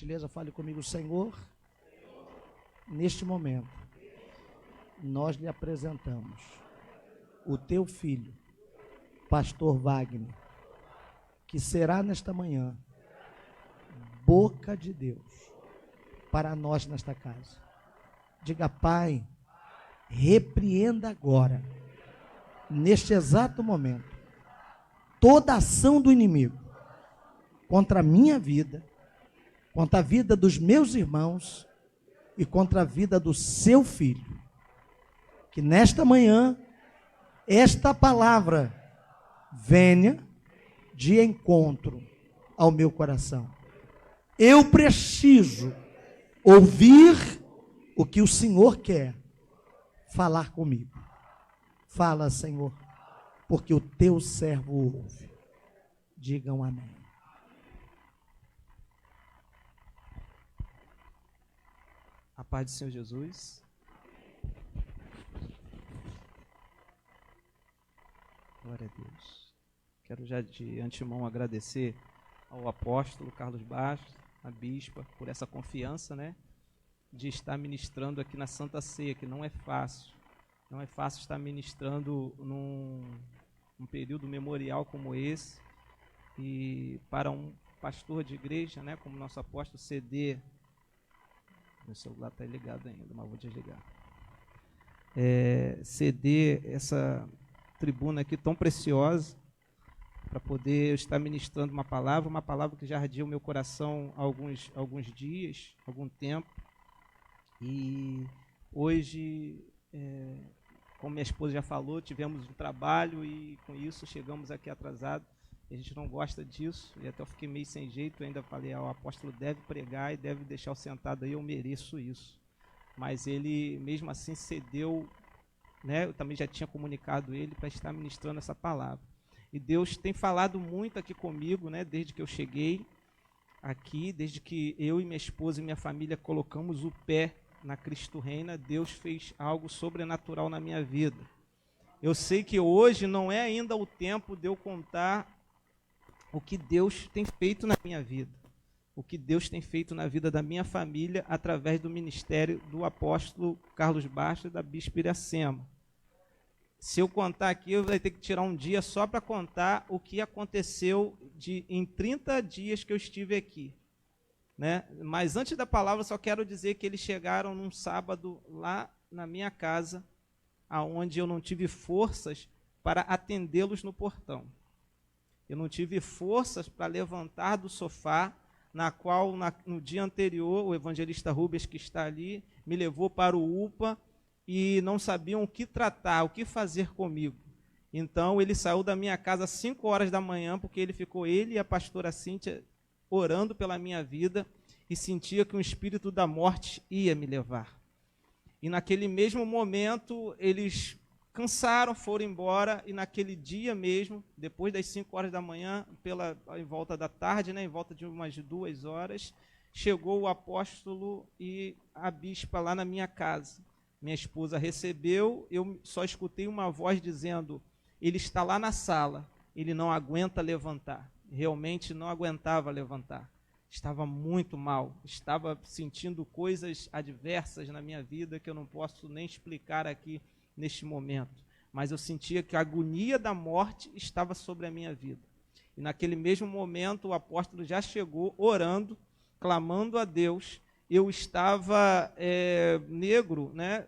gentileza, fale comigo, Senhor. Neste momento, nós lhe apresentamos o teu filho, pastor Wagner, que será nesta manhã boca de Deus para nós nesta casa. Diga, Pai, repreenda agora, neste exato momento, toda ação do inimigo contra a minha vida, contra a vida dos meus irmãos e contra a vida do seu filho. Que nesta manhã, esta palavra venha de encontro ao meu coração. Eu preciso ouvir o que o Senhor quer falar comigo. Fala, Senhor, porque o teu servo ouve. Digam amém. A paz do Senhor Jesus. Glória a Deus. Quero já de antemão agradecer ao apóstolo Carlos Bastos, a bispa, por essa confiança, né, de estar ministrando aqui na Santa Ceia, que não é fácil. Não é fácil estar ministrando num período memorial como esse. E para um pastor de igreja, né, como nosso apóstolo, ceder... Meu celular está ligado ainda, mas vou desligar. Ceder essa tribuna aqui tão preciosa para poder estar ministrando uma palavra que já ardia o meu coração há alguns dias, algum tempo. E hoje, como minha esposa já falou, tivemos um trabalho e com isso chegamos aqui atrasados. A gente não gosta disso, e até eu fiquei meio sem jeito, ainda falei, o apóstolo deve pregar e deve deixar eu sentado aí, eu mereço isso. Mas ele, mesmo assim, cedeu, né, eu também já tinha comunicado ele para estar ministrando essa palavra. E Deus tem falado muito aqui comigo, né, desde que eu cheguei aqui, desde que eu e minha esposa e minha família colocamos o pé na Cristo Reina, Deus fez algo sobrenatural na minha vida. Eu sei que hoje não é ainda o tempo de eu contar o que Deus tem feito na minha vida, o que Deus tem feito na vida da minha família através do ministério do apóstolo Carlos Bastos e da bispa Iracema. Se eu contar aqui, eu vou ter que tirar um dia só para contar o que aconteceu em 30 dias que eu estive aqui, né? Mas antes da palavra, só quero dizer que eles chegaram num sábado lá na minha casa, aonde eu não tive forças para atendê-los no portão. Eu não tive forças para levantar do sofá, na qual no dia anterior o evangelista Rubens, que está ali, me levou para o UPA e não sabiam o que tratar, o que fazer comigo. Então ele saiu da minha casa às 5 horas da manhã, porque ele e a pastora Cíntia orando pela minha vida e sentia que o espírito da morte ia me levar. E naquele mesmo momento eles cansaram, foram embora, e naquele dia mesmo, depois das 5 horas da manhã, em volta da tarde, né, em volta de umas 2 horas, chegou o apóstolo e a bispa lá na minha casa. Minha esposa recebeu, eu só escutei uma voz dizendo, ele está lá na sala, ele não aguenta levantar. Realmente não aguentava levantar. Estava muito mal, estava sentindo coisas adversas na minha vida que eu não posso nem explicar aqui neste momento, mas eu sentia que a agonia da morte estava sobre a minha vida. E naquele mesmo momento o apóstolo já chegou orando, clamando a Deus. Eu estava negro, né?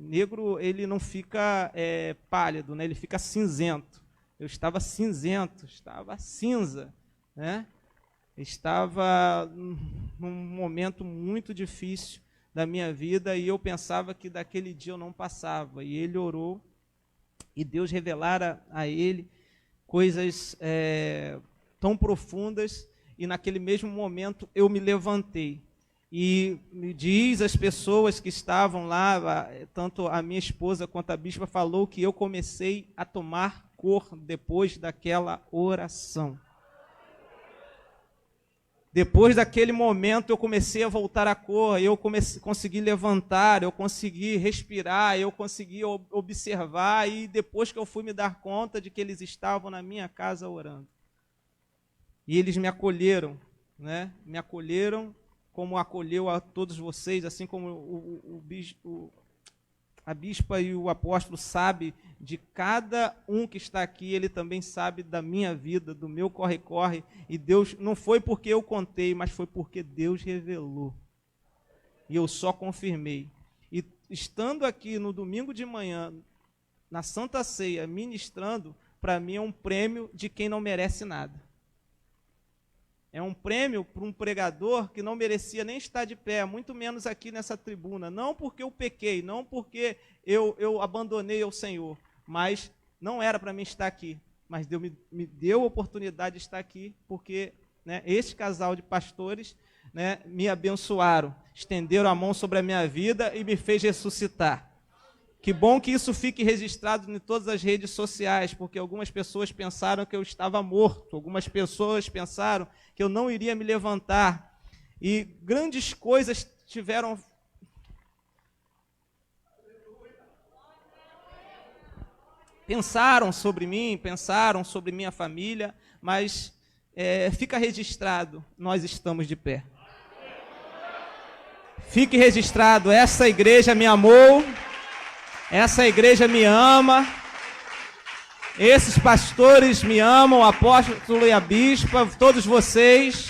Negro, ele não fica pálido, né? Ele fica cinzento. Eu estava cinzento, estava cinza, né? Estava num momento muito difícil da minha vida, e eu pensava que daquele dia eu não passava, e ele orou, e Deus revelara a ele coisas tão profundas, e naquele mesmo momento eu me levantei, e me diz as pessoas que estavam lá, tanto a minha esposa quanto a bispa falou que eu comecei a tomar cor depois daquela oração. Depois daquele momento eu comecei a voltar à cor, eu consegui levantar, eu consegui respirar, eu consegui observar, e depois que eu fui me dar conta de que eles estavam na minha casa orando. E eles me acolheram, né, me acolheram, como acolheu a todos vocês, assim como a bispa e o apóstolo sabe de cada um que está aqui, ele também sabe da minha vida, do meu corre-corre, e Deus, não foi porque eu contei, mas foi porque Deus revelou, e eu só confirmei. E estando aqui no domingo de manhã, na Santa Ceia, ministrando, para mim é um prêmio de quem não merece nada. É um prêmio para um pregador que não merecia nem estar de pé, muito menos aqui nessa tribuna. Não porque eu pequei, não porque eu abandonei ao Senhor, mas não era para mim estar aqui. Mas Deus me deu a oportunidade de estar aqui, porque, né, esse casal de pastores, né, me abençoaram, estenderam a mão sobre a minha vida e me fez ressuscitar. Que bom que isso fique registrado em todas as redes sociais, porque algumas pessoas pensaram que eu estava morto, algumas pessoas pensaram que eu não iria me levantar, e grandes coisas tiveram... Pensaram sobre mim, pensaram sobre minha família, mas fica registrado, nós estamos de pé. Fique registrado, essa igreja me amou, essa igreja me ama, esses pastores me amam, o apóstolo e a bispa, todos vocês.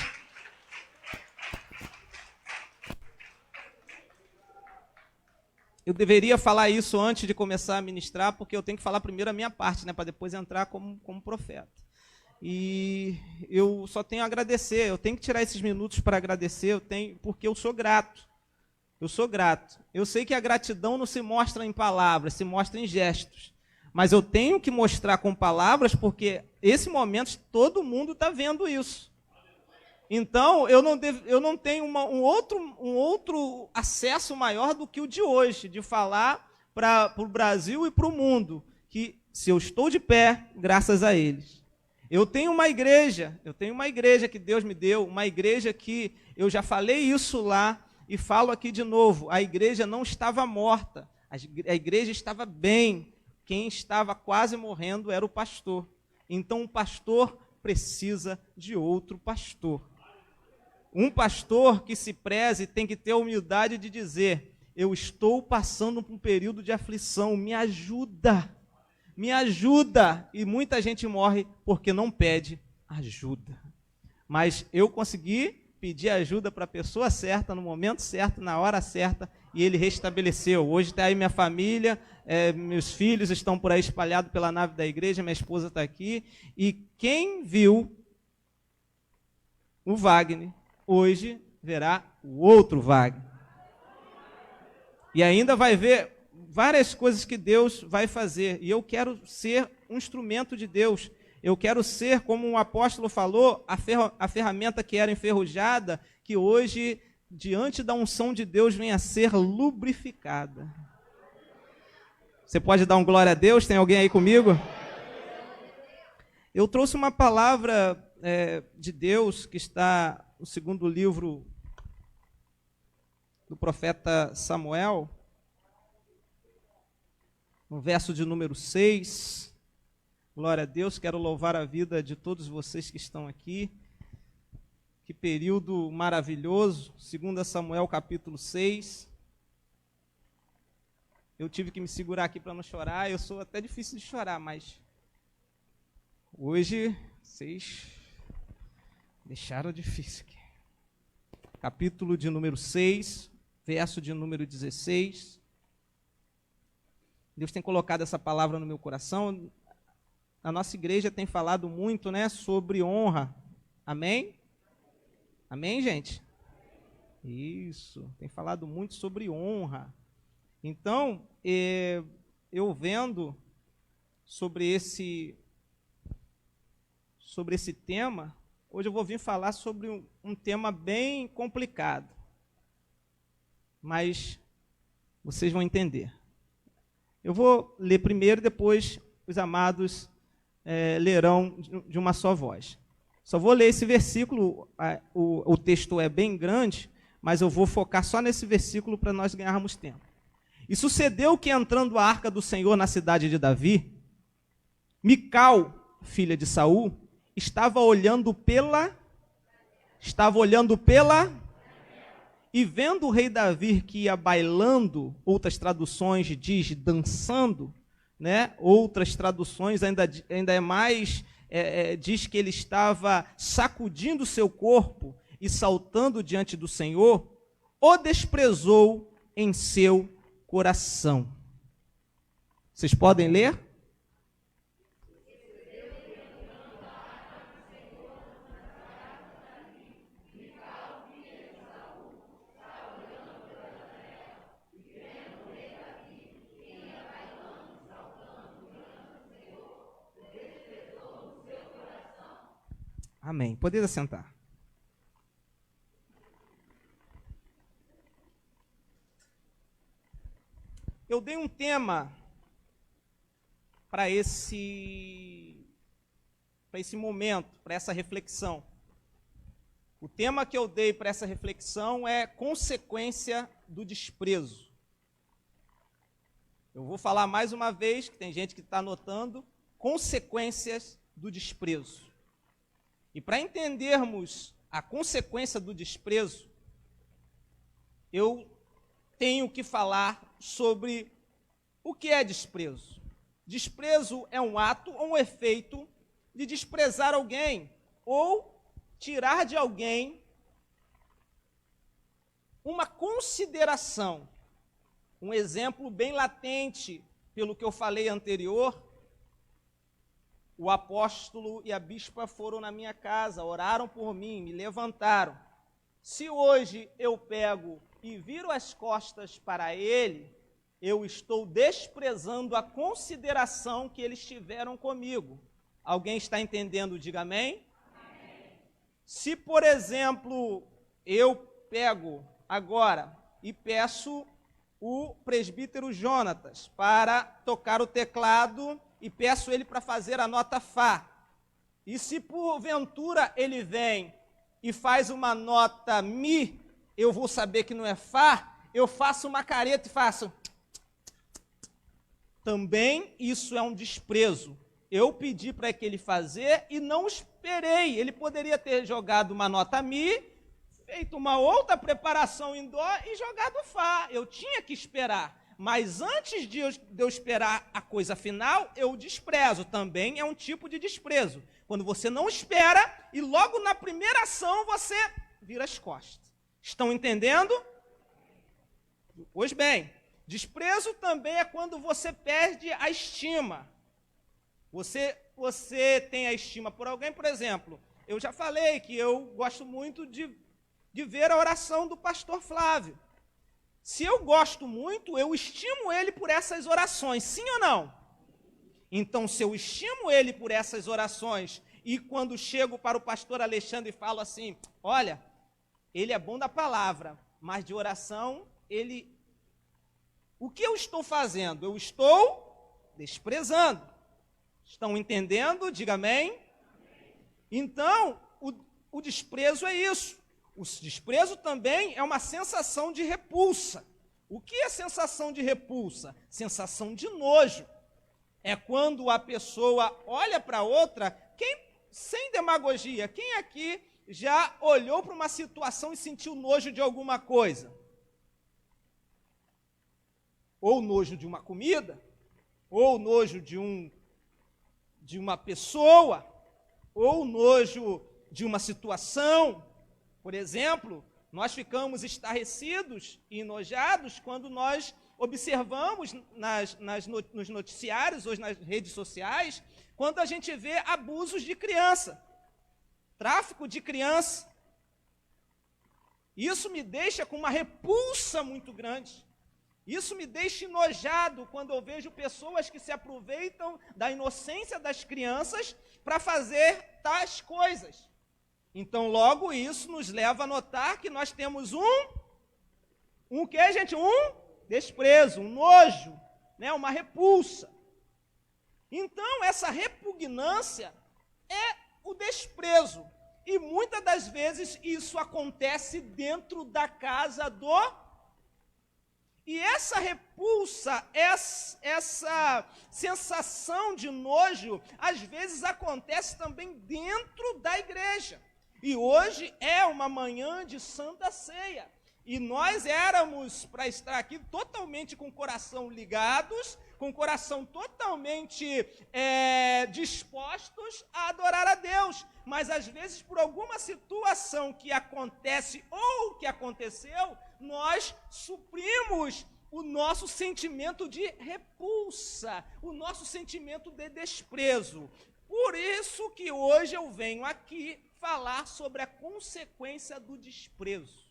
Eu deveria falar isso antes de começar a ministrar, porque eu tenho que falar primeiro a minha parte, né, para depois entrar como profeta. E eu só tenho a agradecer, eu tenho que tirar esses minutos para agradecer, porque eu sou grato. Eu sou grato. Eu sei que a gratidão não se mostra em palavras, se mostra em gestos. Mas eu tenho que mostrar com palavras, porque esse momento todo mundo está vendo isso. Então, eu não tenho um outro acesso maior do que o de hoje, de falar para o Brasil e para o mundo, que se eu estou de pé, graças a eles. Eu tenho uma igreja que Deus me deu, uma igreja que eu já falei isso lá, e falo aqui de novo, a igreja não estava morta, a igreja estava bem. Quem estava quase morrendo era o pastor. Então, o pastor precisa de outro pastor. Um pastor que se preze tem que ter a humildade de dizer: eu estou passando por um período de aflição, me ajuda. E muita gente morre porque não pede ajuda. Mas eu consegui pedir ajuda para a pessoa certa, no momento certo, na hora certa, e ele restabeleceu. Hoje está aí minha família, meus filhos estão por aí espalhados pela nave da igreja, minha esposa está aqui, e quem viu o Wagner, hoje verá o outro Wagner. E ainda vai ver várias coisas que Deus vai fazer, e eu quero ser um instrumento de Deus. Eu quero ser, como um apóstolo falou, a ferramenta que era enferrujada, que hoje, diante da unção de Deus, venha a ser lubrificada. Você pode dar um glória a Deus? Tem alguém aí comigo? Eu trouxe uma palavra de Deus que está no segundo livro do profeta Samuel, no verso de número 6. Glória a Deus, quero louvar a vida de todos vocês que estão aqui. Que período maravilhoso, 2 Samuel capítulo 6. Eu tive que me segurar aqui para não chorar, eu sou até difícil de chorar, mas hoje vocês deixaram difícil aqui. Capítulo de número 6, verso de número 16. Deus tem colocado essa palavra no meu coração. A nossa igreja tem falado muito, né, sobre honra. Amém? Amém, gente? Isso, tem falado muito sobre honra. Então, eu vendo sobre esse tema, hoje eu vou vir falar sobre um tema bem complicado. Mas vocês vão entender. Eu vou ler primeiro, depois os amados lerão de uma só voz. Só vou ler esse versículo, o texto é bem grande, mas eu vou focar só nesse versículo para nós ganharmos tempo. E sucedeu que, entrando a arca do Senhor na cidade de Davi, Mical, filha de Saul, estava olhando pela Estava olhando pela... E vendo o rei Davi que ia bailando, outras traduções diz dançando, né? Outras traduções ainda é mais, diz que ele estava sacudindo seu corpo e saltando diante do Senhor, o desprezou em seu coração. Vocês podem ler? Amém. Podeis assentar. Eu dei um tema para esse momento, para essa reflexão. O tema que eu dei para essa reflexão é consequência do desprezo. Eu vou falar mais uma vez, que tem gente que está anotando, consequências do desprezo. E para entendermos a consequência do desprezo, eu tenho que falar sobre o que é desprezo. Desprezo é um ato ou um efeito de desprezar alguém ou tirar de alguém uma consideração. Um exemplo bem latente, pelo que eu falei anterior, o apóstolo e a bispa foram na minha casa, oraram por mim, me levantaram. Se hoje eu pego e viro as costas para ele, eu estou desprezando a consideração que eles tiveram comigo. Alguém está entendendo? Diga amém. Amém. Se, por exemplo, eu pego agora e peço o presbítero Jonatas para tocar o teclado e peço ele para fazer a nota Fá. E se porventura ele vem e faz uma nota Mi, eu vou saber que não é Fá, eu faço uma careta e faço... Também isso é um desprezo. Eu pedi para que ele fazer e não esperei. Ele poderia ter jogado uma nota Mi, feito uma outra preparação em Dó e jogado Fá. Eu tinha que esperar. Mas antes de eu esperar a coisa final, eu desprezo. Também é um tipo de desprezo. Quando você não espera e logo na primeira ação você vira as costas. Estão entendendo? Pois bem, desprezo também é quando você perde a estima. Você tem a estima por alguém, por exemplo, eu já falei que eu gosto muito de ver a oração do pastor Flávio. Se eu gosto muito, eu estimo ele por essas orações, sim ou não? Então, se eu estimo ele por essas orações, e quando chego para o pastor Alexandre e falo assim, olha, ele é bom da palavra, mas de oração, o que eu estou fazendo? Eu estou desprezando. Estão entendendo? Diga amém. Então, o desprezo é isso. O desprezo também é uma sensação de repulsa. O que é sensação de repulsa? Sensação de nojo. É quando a pessoa olha para outra, sem demagogia, quem aqui já olhou para uma situação e sentiu nojo de alguma coisa? Ou nojo de uma comida, ou nojo de uma pessoa, ou nojo de uma situação. Por exemplo, nós ficamos estarrecidos e enojados quando nós observamos nos noticiários ou nas redes sociais, quando a gente vê abusos de criança, tráfico de criança. Isso me deixa com uma repulsa muito grande. Isso me deixa enojado quando eu vejo pessoas que se aproveitam da inocência das crianças para fazer tais coisas. Então, logo isso nos leva a notar que nós temos um quê, gente? Um desprezo, um nojo, né? Uma repulsa. Então, essa repugnância é o desprezo. E muitas das vezes isso acontece dentro da casa do... E essa repulsa, essa sensação de nojo, às vezes acontece também dentro da igreja. E hoje é uma manhã de Santa Ceia. E nós éramos para estar aqui totalmente com o coração ligados, com o coração totalmente dispostos a adorar a Deus. Mas às vezes, por alguma situação que acontece ou que aconteceu, nós suprimos o nosso sentimento de repulsa, o nosso sentimento de desprezo. Por isso que hoje eu venho aqui falar sobre a consequência do desprezo.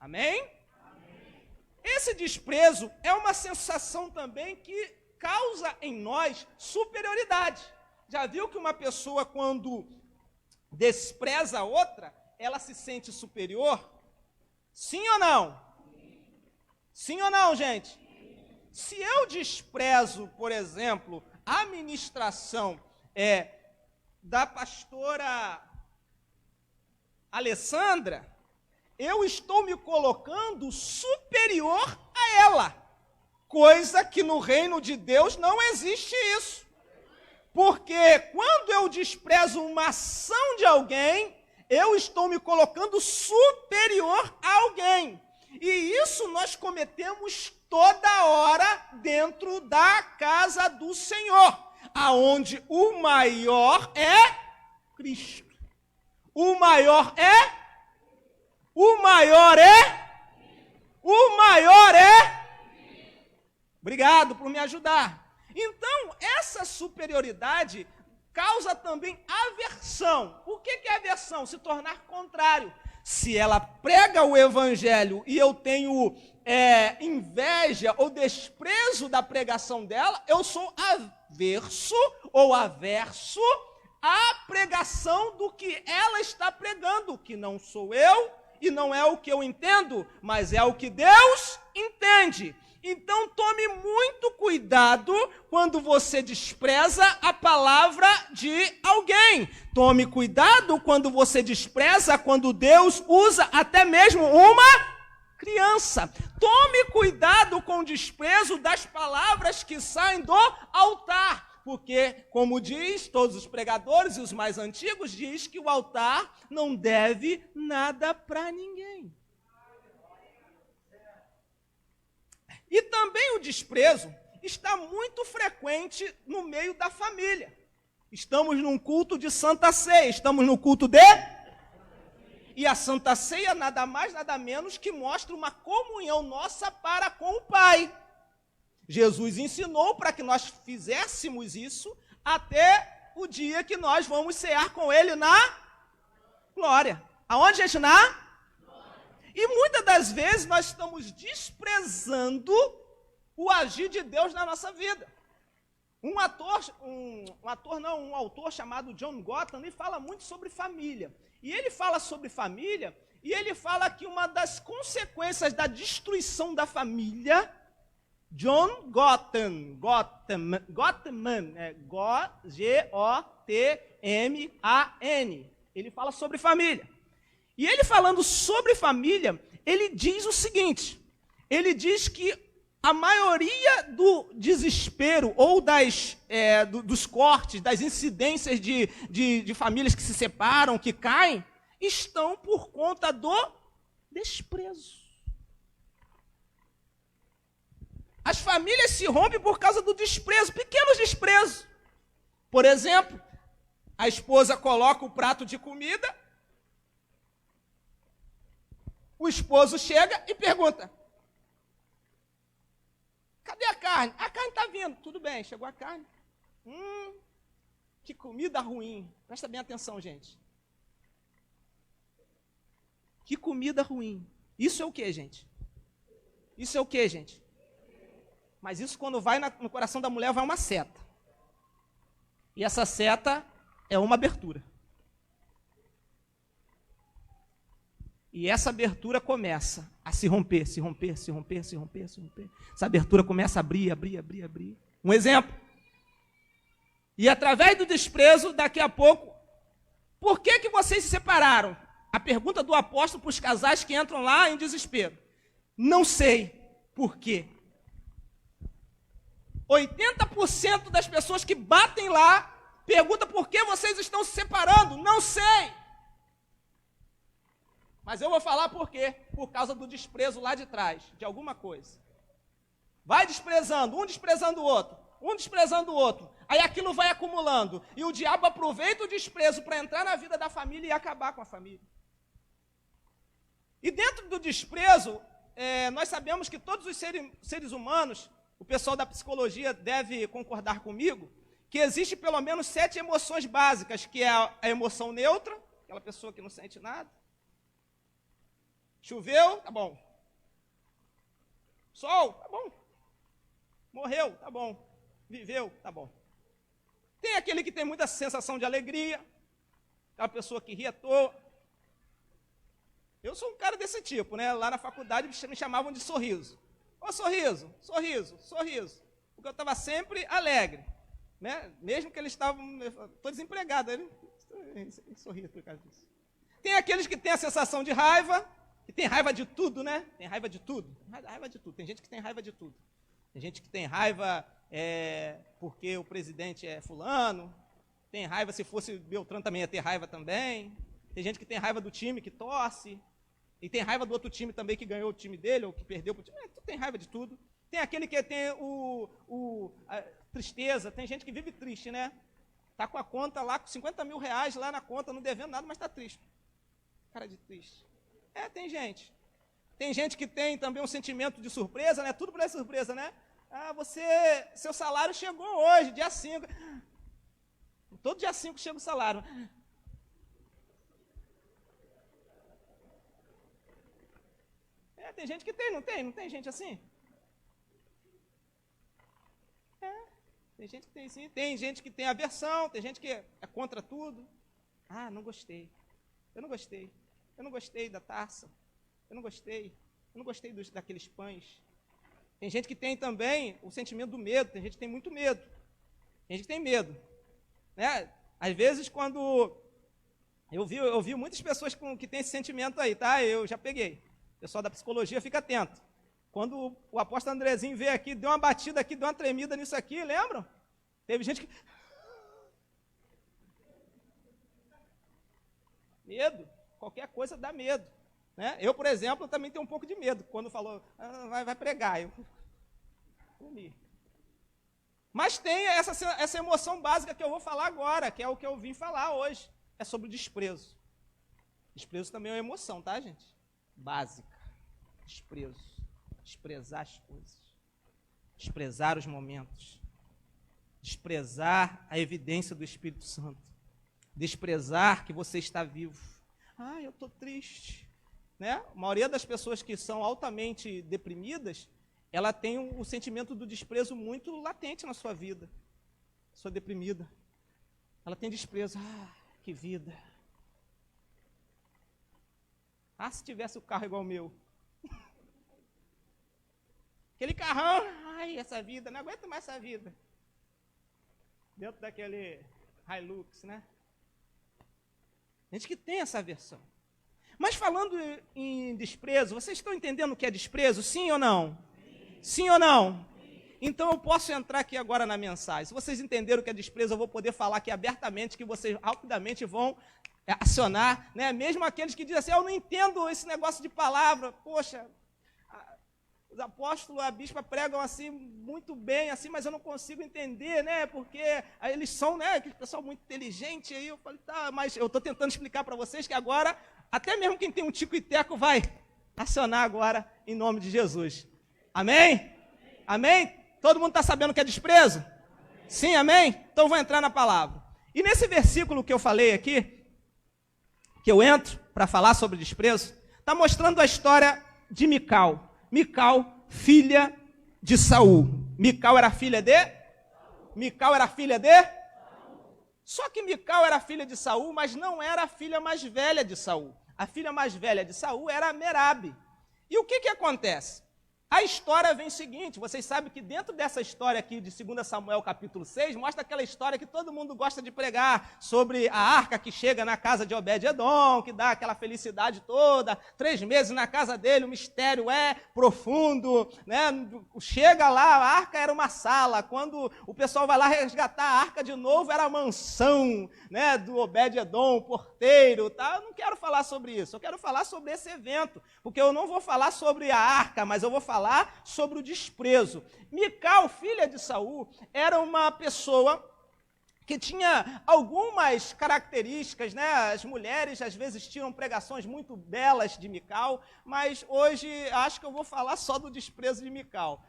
Amém? Amém? Esse desprezo é uma sensação também que causa em nós superioridade. Já viu que uma pessoa, quando despreza a outra, ela se sente superior? Sim ou não? Sim ou não, gente? Se eu desprezo, por exemplo, a ministração da pastora Alessandra, eu estou me colocando superior a ela, coisa que no reino de Deus não existe isso. Porque quando eu desprezo uma ação de alguém, eu estou me colocando superior a alguém. E isso nós cometemos toda hora dentro da casa do Senhor, aonde o maior é Cristo. O maior é Obrigado por me ajudar. Então, essa superioridade causa também aversão. O que é aversão? Se tornar contrário. Se ela prega o evangelho e eu tenho inveja ou desprezo da pregação dela, eu sou averso ou averso à pregação do que ela está pregando, que não sou eu e não é o que eu entendo, mas é o que Deus entende. Então tome muito cuidado quando você despreza a palavra de alguém. Tome cuidado quando você despreza quando Deus usa até mesmo uma criança. Tome cuidado com o desprezo das palavras que saem do altar. Porque, como diz todos os pregadores e os mais antigos, diz que o altar não deve nada para ninguém. E também o desprezo está muito frequente no meio da família. Estamos num culto de Santa Ceia, estamos no culto de... E a Santa Ceia nada mais, nada menos que mostra uma comunhão nossa para com o Pai. Jesus ensinou para que nós fizéssemos isso até o dia que nós vamos cear com Ele na glória. Aonde, gente? Na... E muitas das vezes nós estamos desprezando o agir de Deus na nossa vida. Um autor chamado John Gottman, ele fala muito sobre família. E ele fala sobre família, e ele fala que uma das consequências da destruição da família, John Gottman, G-O-T-M-A-N, ele fala sobre família. E ele falando sobre família, ele diz o seguinte, ele diz que a maioria do desespero ou dos cortes, das incidências de famílias que se separam, que caem, estão por conta do desprezo. As famílias se rompem por causa do desprezo, pequenos desprezos. Por exemplo, a esposa coloca o prato de comida, o esposo chega e pergunta, cadê a carne? A carne está vindo. Tudo bem, chegou a carne. Que comida ruim. Presta bem atenção, gente. Que comida ruim. Isso é o quê, gente? Isso é o quê, gente? Mas isso quando vai no coração da mulher, vai uma seta. E essa seta é uma abertura. E essa abertura começa a se romper, se romper, se romper, se romper, se romper. Essa abertura começa a abrir, abrir, abrir, abrir. Um exemplo. E através do desprezo, daqui a pouco, por que vocês se separaram? A pergunta do apóstolo para os casais que entram lá em desespero. Não sei por quê. 80% das pessoas que batem lá perguntam por que vocês estão se separando. Não sei. Mas eu vou falar por quê? Por causa do desprezo lá de trás, de alguma coisa. Vai desprezando, um desprezando o outro, um desprezando o outro. Aí aquilo vai acumulando. E o diabo aproveita o desprezo para entrar na vida da família e acabar com a família. E dentro do desprezo, nós sabemos que todos os seres humanos, o pessoal da psicologia deve concordar comigo, que existe pelo menos 7 emoções básicas, que é a emoção neutra, aquela pessoa que não sente nada. Choveu, tá bom. Sol, tá bom. Morreu, tá bom. Viveu, tá bom. Tem aquele que tem muita sensação de alegria, aquela pessoa que ri à toa. Eu sou um cara desse tipo, né? Lá na faculdade me chamavam de sorriso. Ô, sorriso, sorriso, sorriso. Porque eu estava sempre alegre, né? Mesmo que eles estavam... Estou desempregado, ele sorria por causa disso. Tem aqueles que têm a sensação de raiva, que tem raiva de tudo, né? Tem raiva de tudo. Raiva de tudo. Tem gente que tem raiva de tudo. Tem gente que tem raiva porque o presidente é fulano. Tem raiva, se fosse Beltrano também ia ter raiva também. Tem gente que tem raiva do time que torce. E tem raiva do outro time também que ganhou o time dele ou que perdeu o time. Tu tem raiva de tudo. Tem aquele que tem a tristeza. Tem gente que vive triste, né? Está com a conta lá, com 50 mil reais lá na conta, não devendo nada, mas está triste. Cara de triste. Tem gente. Tem gente que tem também um sentimento de surpresa, né? Tudo parece surpresa, né? Seu salário chegou hoje, dia 5. Todo dia 5 chega o salário. Tem gente que tem, não tem? Não tem gente assim? Tem gente que tem sim. Tem gente que tem aversão, tem gente que é contra tudo. Não gostei. Eu não gostei. Eu não gostei da taça. Eu não gostei. Eu não gostei daqueles pães. Tem gente que tem também o sentimento do medo. Tem gente que tem muito medo. Tem gente que tem medo. Né? Às vezes, quando... Eu vi muitas pessoas que têm esse sentimento aí, tá? Eu já peguei. O pessoal da psicologia fica atento. Quando o apóstolo Andrezinho veio aqui, deu uma batida aqui, deu uma tremida nisso aqui, lembram? Teve gente que... Medo. Qualquer coisa dá medo. Né? Eu, por exemplo, também tenho um pouco de medo. Quando falou, vai pregar, eu comi. Mas tem essa emoção básica que eu vou falar agora, que é o que eu vim falar hoje. É sobre o desprezo. Desprezo também é uma emoção, tá, gente? Básica. Desprezo. Desprezar as coisas. Desprezar os momentos. Desprezar a evidência do Espírito Santo. Desprezar que você está vivo. Eu estou triste. Né? A maioria das pessoas que são altamente deprimidas, ela tem um sentimento do desprezo muito latente na sua vida. Sua deprimida. Ela tem desprezo. Que vida. Se tivesse o carro igual o meu. Aquele carrão. Essa vida, não aguento mais essa vida. Dentro daquele Hilux, né? Gente que tem essa aversão. Mas falando em desprezo, vocês estão entendendo o que é desprezo? Sim ou não? Sim ou não? Então eu posso entrar aqui agora na mensagem. Se vocês entenderam o que é desprezo, eu vou poder falar aqui abertamente, que vocês rapidamente vão acionar, né? Mesmo aqueles que dizem assim, eu não entendo esse negócio de palavra. Poxa, os apóstolos, a bispa pregam assim muito bem, assim, mas eu não consigo entender, né? Porque eles são, né, aquele pessoal muito inteligente. Aí eu falei, mas eu estou tentando explicar para vocês que agora, até mesmo quem tem um tico e teco vai acionar agora em nome de Jesus. Amém? Amém? Todo mundo está sabendo o que é desprezo? Amém. Sim, amém? Então vou entrar na palavra. E nesse versículo que eu falei aqui, que eu entro para falar sobre desprezo, está mostrando a história de Mical. Mical, filha de Saul. Mical era filha de? Mical era filha de? Só que Mical era filha de Saul, mas não era a filha mais velha de Saul. A filha mais velha de Saul era Merabe. E o que acontece? A história vem o seguinte, vocês sabem que dentro dessa história aqui de 2 Samuel capítulo 6, mostra aquela história que todo mundo gosta de pregar, sobre a arca que chega na casa de Obed-Edom, que dá aquela felicidade toda, 3 meses na casa dele, o mistério é profundo, né? Chega lá, a arca era uma sala, quando o pessoal vai lá resgatar a arca de novo, era a mansão, né, do Obed-Edom, o porteiro, tá? Eu não quero falar sobre isso, eu quero falar sobre esse evento, porque eu não vou falar sobre a arca, mas eu vou falar sobre o desprezo. Mical, filha de Saul, era uma pessoa que tinha algumas características, né? As mulheres às vezes tiram pregações muito belas de Mical, mas hoje acho que eu vou falar só do desprezo de Mical.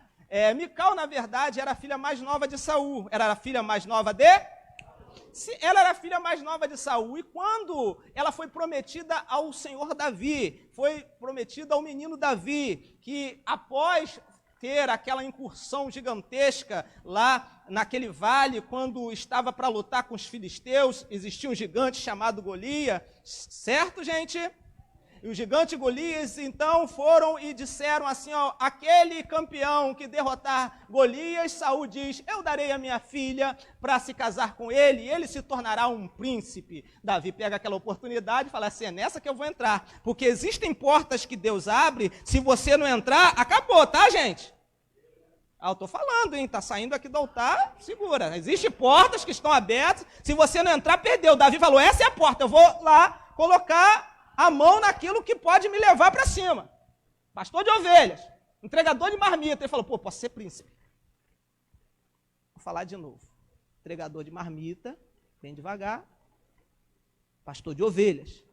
Mical, na verdade, era a filha mais nova de Saul. Era a filha mais nova de... Ela era a filha mais nova de Saul, e quando ela foi prometida ao Senhor Davi, foi prometida ao menino Davi, que após ter aquela incursão gigantesca lá naquele vale, quando estava para lutar com os filisteus, existia um gigante chamado Golias, certo, gente? E o gigante Golias, então, foram e disseram assim, ó, aquele campeão que derrotar Golias, Saul diz, eu darei a minha filha para se casar com ele, e ele se tornará um príncipe. Davi pega aquela oportunidade e fala assim, é nessa que eu vou entrar, porque existem portas que Deus abre, se você não entrar, acabou, tá, gente? Eu estou falando, hein, está saindo aqui do altar, segura. Existem portas que estão abertas, se você não entrar, perdeu. Davi falou, essa é a porta, eu vou lá colocar a mão naquilo que pode me levar para cima. Pastor de ovelhas, entregador de marmita. Ele falou, pô, posso ser príncipe. Vou falar de novo. Entregador de marmita, bem devagar. Pastor de ovelhas.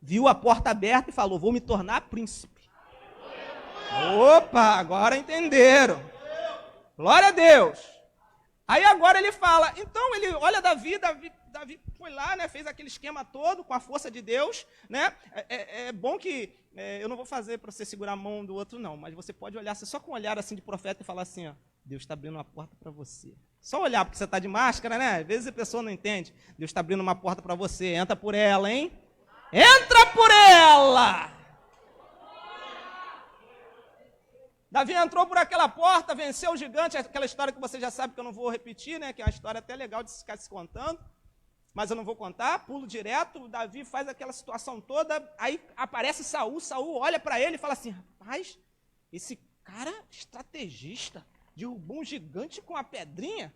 Viu a porta aberta e falou, vou me tornar príncipe. Opa, agora entenderam. Glória a Deus. Aí agora ele fala, então ele olha Davi foi lá, né, fez aquele esquema todo com a força de Deus, né? É bom que, eu não vou fazer para você segurar a mão do outro não, mas você pode olhar só com um olhar assim de profeta e falar assim, ó, Deus está abrindo uma porta para você. Só olhar, porque você está de máscara, né? Às vezes a pessoa não entende. Deus está abrindo uma porta para você, entra por ela, hein? Entra por ela! Davi entrou por aquela porta, venceu o gigante, aquela história que você já sabe que eu não vou repetir, né? Que é uma história até legal de ficar se contando, mas eu não vou contar, pulo direto, Davi faz aquela situação toda, aí aparece Saul olha para ele e fala assim, rapaz, esse cara estrategista, derrubou um gigante com a pedrinha,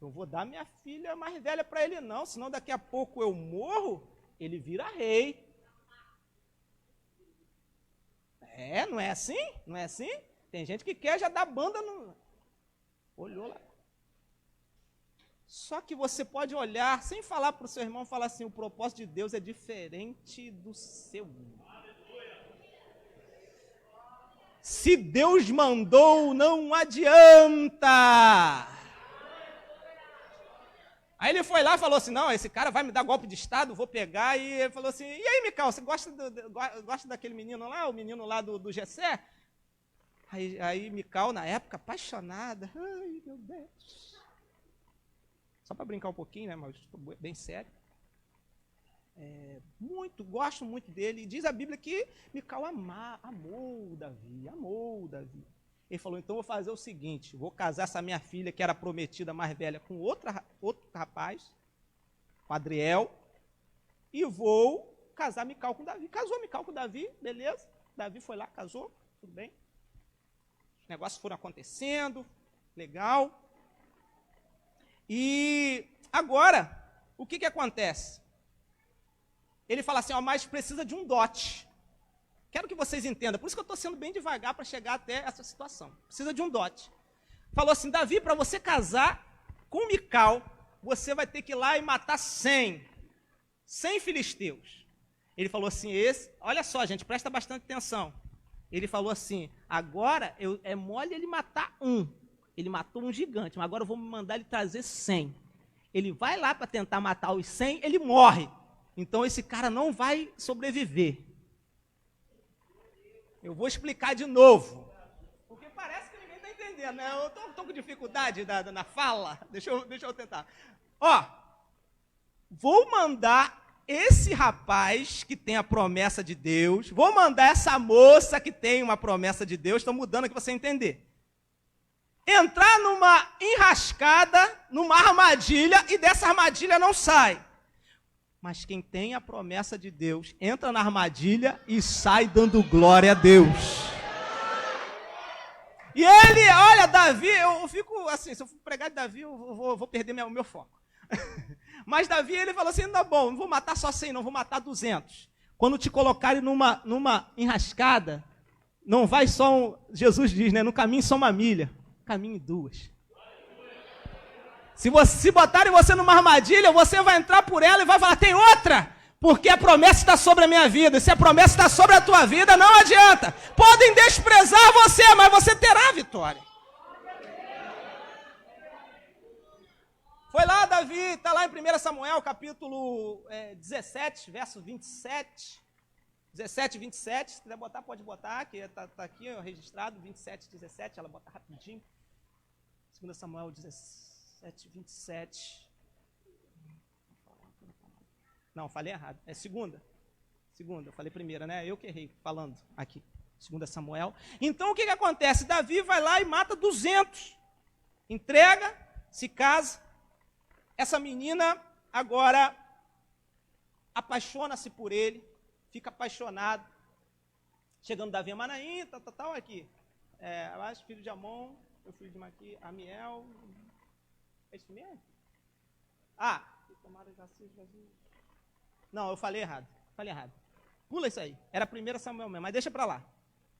eu vou dar minha filha mais velha para ele não, senão daqui a pouco eu morro, ele vira rei. Não é assim? Não é assim? Tem gente que quer já dar banda no... Olhou lá. Só que você pode olhar, sem falar para o seu irmão, falar assim, o propósito de Deus é diferente do seu. Se Deus mandou, não adianta. Aí ele foi lá e falou assim, não, esse cara vai me dar golpe de Estado, vou pegar. E ele falou assim, e aí, Mical, você gosta daquele menino lá, o menino lá do Jessé? Aí Mical, na época, apaixonada, ai, meu Deus. Só para brincar um pouquinho, né, mas estou bem sério. Gosto muito dele. E diz a Bíblia que Mical amou Davi. Ele falou, então vou fazer o seguinte, vou casar essa minha filha, que era prometida mais velha, com outro rapaz, com Adriel, e vou casar Mical com Davi. Casou Mical com Davi, beleza. Davi foi lá, casou, tudo bem. Os negócios foram acontecendo, legal. E agora, o que acontece? Ele fala assim, mas precisa de um dote. Quero que vocês entendam, por isso que eu estou sendo bem devagar para chegar até essa situação. Precisa de um dote. Falou assim, Davi, para você casar com Mical, você vai ter que ir lá e matar 100 filisteus. Ele falou assim, olha só, gente, presta bastante atenção. Ele falou assim, agora é mole ele matar um. Ele matou um gigante, mas agora eu vou mandar ele trazer 100. Ele vai lá para tentar matar os 100, ele morre. Então esse cara não vai sobreviver. Eu vou explicar de novo, porque parece que ninguém está entendendo, né? Eu estou com dificuldade na fala, deixa eu tentar. Vou mandar esse rapaz que tem a promessa de Deus, vou mandar essa moça que tem uma promessa de Deus, estou mudando aqui para você entender, entrar numa enrascada, numa armadilha, e dessa armadilha não sai. Mas quem tem a promessa de Deus, entra na armadilha e sai dando glória a Deus. E ele, olha, Davi, eu fico assim, se eu pregar de Davi, eu vou perder o meu foco. Mas Davi, ele falou assim, tá bom, não vou matar só 100, não, vou matar 200. Quando te colocarem numa enrascada, não vai só, Jesus diz, né, no caminho só uma milha, caminho 2. Se botarem você numa armadilha, você vai entrar por ela e vai falar, tem outra, porque a promessa está sobre a minha vida. E se a promessa está sobre a tua vida, não adianta. Podem desprezar você, mas você terá a vitória. Foi lá, Davi, está lá em 1 Samuel, capítulo 17, verso 27. 17, 27, se quiser botar, pode botar, que está aqui registrado, 27, 17, ela bota rapidinho. 2 Samuel 17, 27. Não, falei errado, é segunda, eu falei primeira, né? Eu que errei falando aqui, 2 Samuel. Então, o que acontece? Davi vai lá e mata 200, entrega, se casa. Essa menina agora apaixona-se por ele, fica apaixonado. Chegando Davi a Manaim, tal, aqui. Abaixo, filho de Amon, meu filho de Maqui, Amiel. É isso mesmo? Não, eu falei errado. Pula isso aí. Era 1 Samuel mesmo, mas deixa para lá.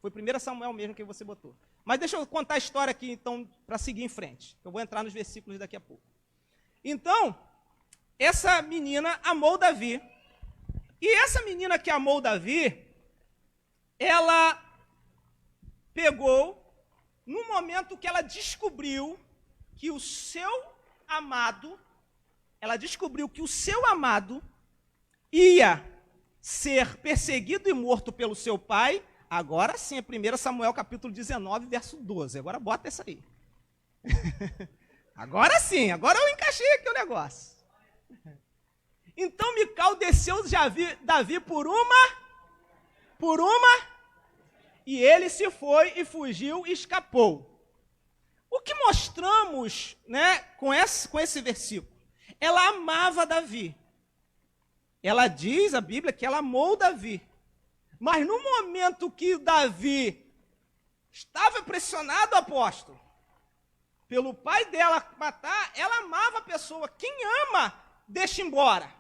Foi 1 Samuel mesmo que você botou. Mas deixa eu contar a história aqui, então, para seguir em frente. Eu vou entrar nos versículos daqui a pouco. Então, essa menina amou Davi. E essa menina que amou Davi, ela pegou, no momento que ela descobriu que o seu amado, ia ser perseguido e morto pelo seu pai. Agora sim, é 1 Samuel capítulo 19, verso 12. Agora bota essa aí. Agora sim, agora eu encaixei aqui o negócio. Então Mical desceu Davi por uma, e ele se foi e fugiu e escapou. O que mostramos, né, com esse versículo? Ela amava Davi. Ela diz, a Bíblia, que ela amou Davi. Mas no momento que Davi estava pressionado, apóstolo, pelo pai dela matar, ela amava a pessoa. Quem ama, deixa embora.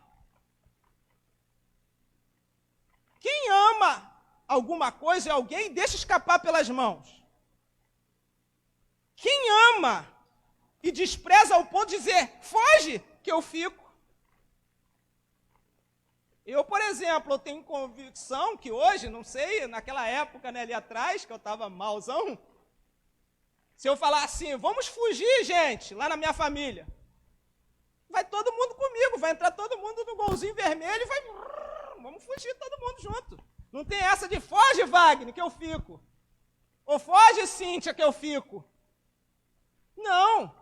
Quem ama alguma coisa e alguém, deixa escapar pelas mãos. Quem ama e despreza ao ponto de dizer, foge, que eu fico. Eu, por exemplo, eu tenho convicção que hoje, não sei, naquela época, né, ali atrás, que eu estava malzão, se eu falar assim, vamos fugir, gente, lá na minha família, vai todo mundo comigo, vai entrar todo mundo no golzinho vermelho e vai... Vamos fugir todo mundo junto. Não tem essa de foge, Wagner, que eu fico. Ou foge, Cíntia, que eu fico. Não.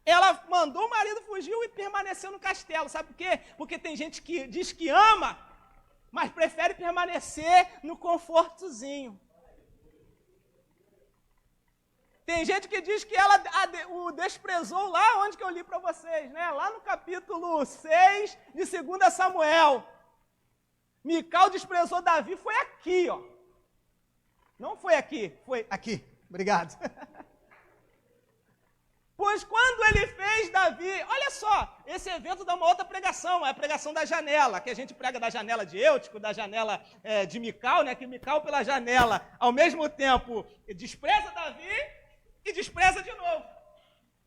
Ela mandou o marido fugir e permaneceu no castelo. Sabe por quê? Porque tem gente que diz que ama, mas prefere permanecer no confortozinho. Tem gente que diz que ela o desprezou lá onde que eu li para vocês, né? Lá no capítulo 6 de 2 Samuel. Mical desprezou Davi, foi aqui, ó. Não foi aqui, foi aqui. Obrigado. Pois quando ele fez Davi, olha só, esse evento dá uma outra pregação, é a pregação da janela, que a gente prega da janela de Eutico, da janela de Mical, né? Que Mical pela janela, ao mesmo tempo, despreza Davi e despreza de novo.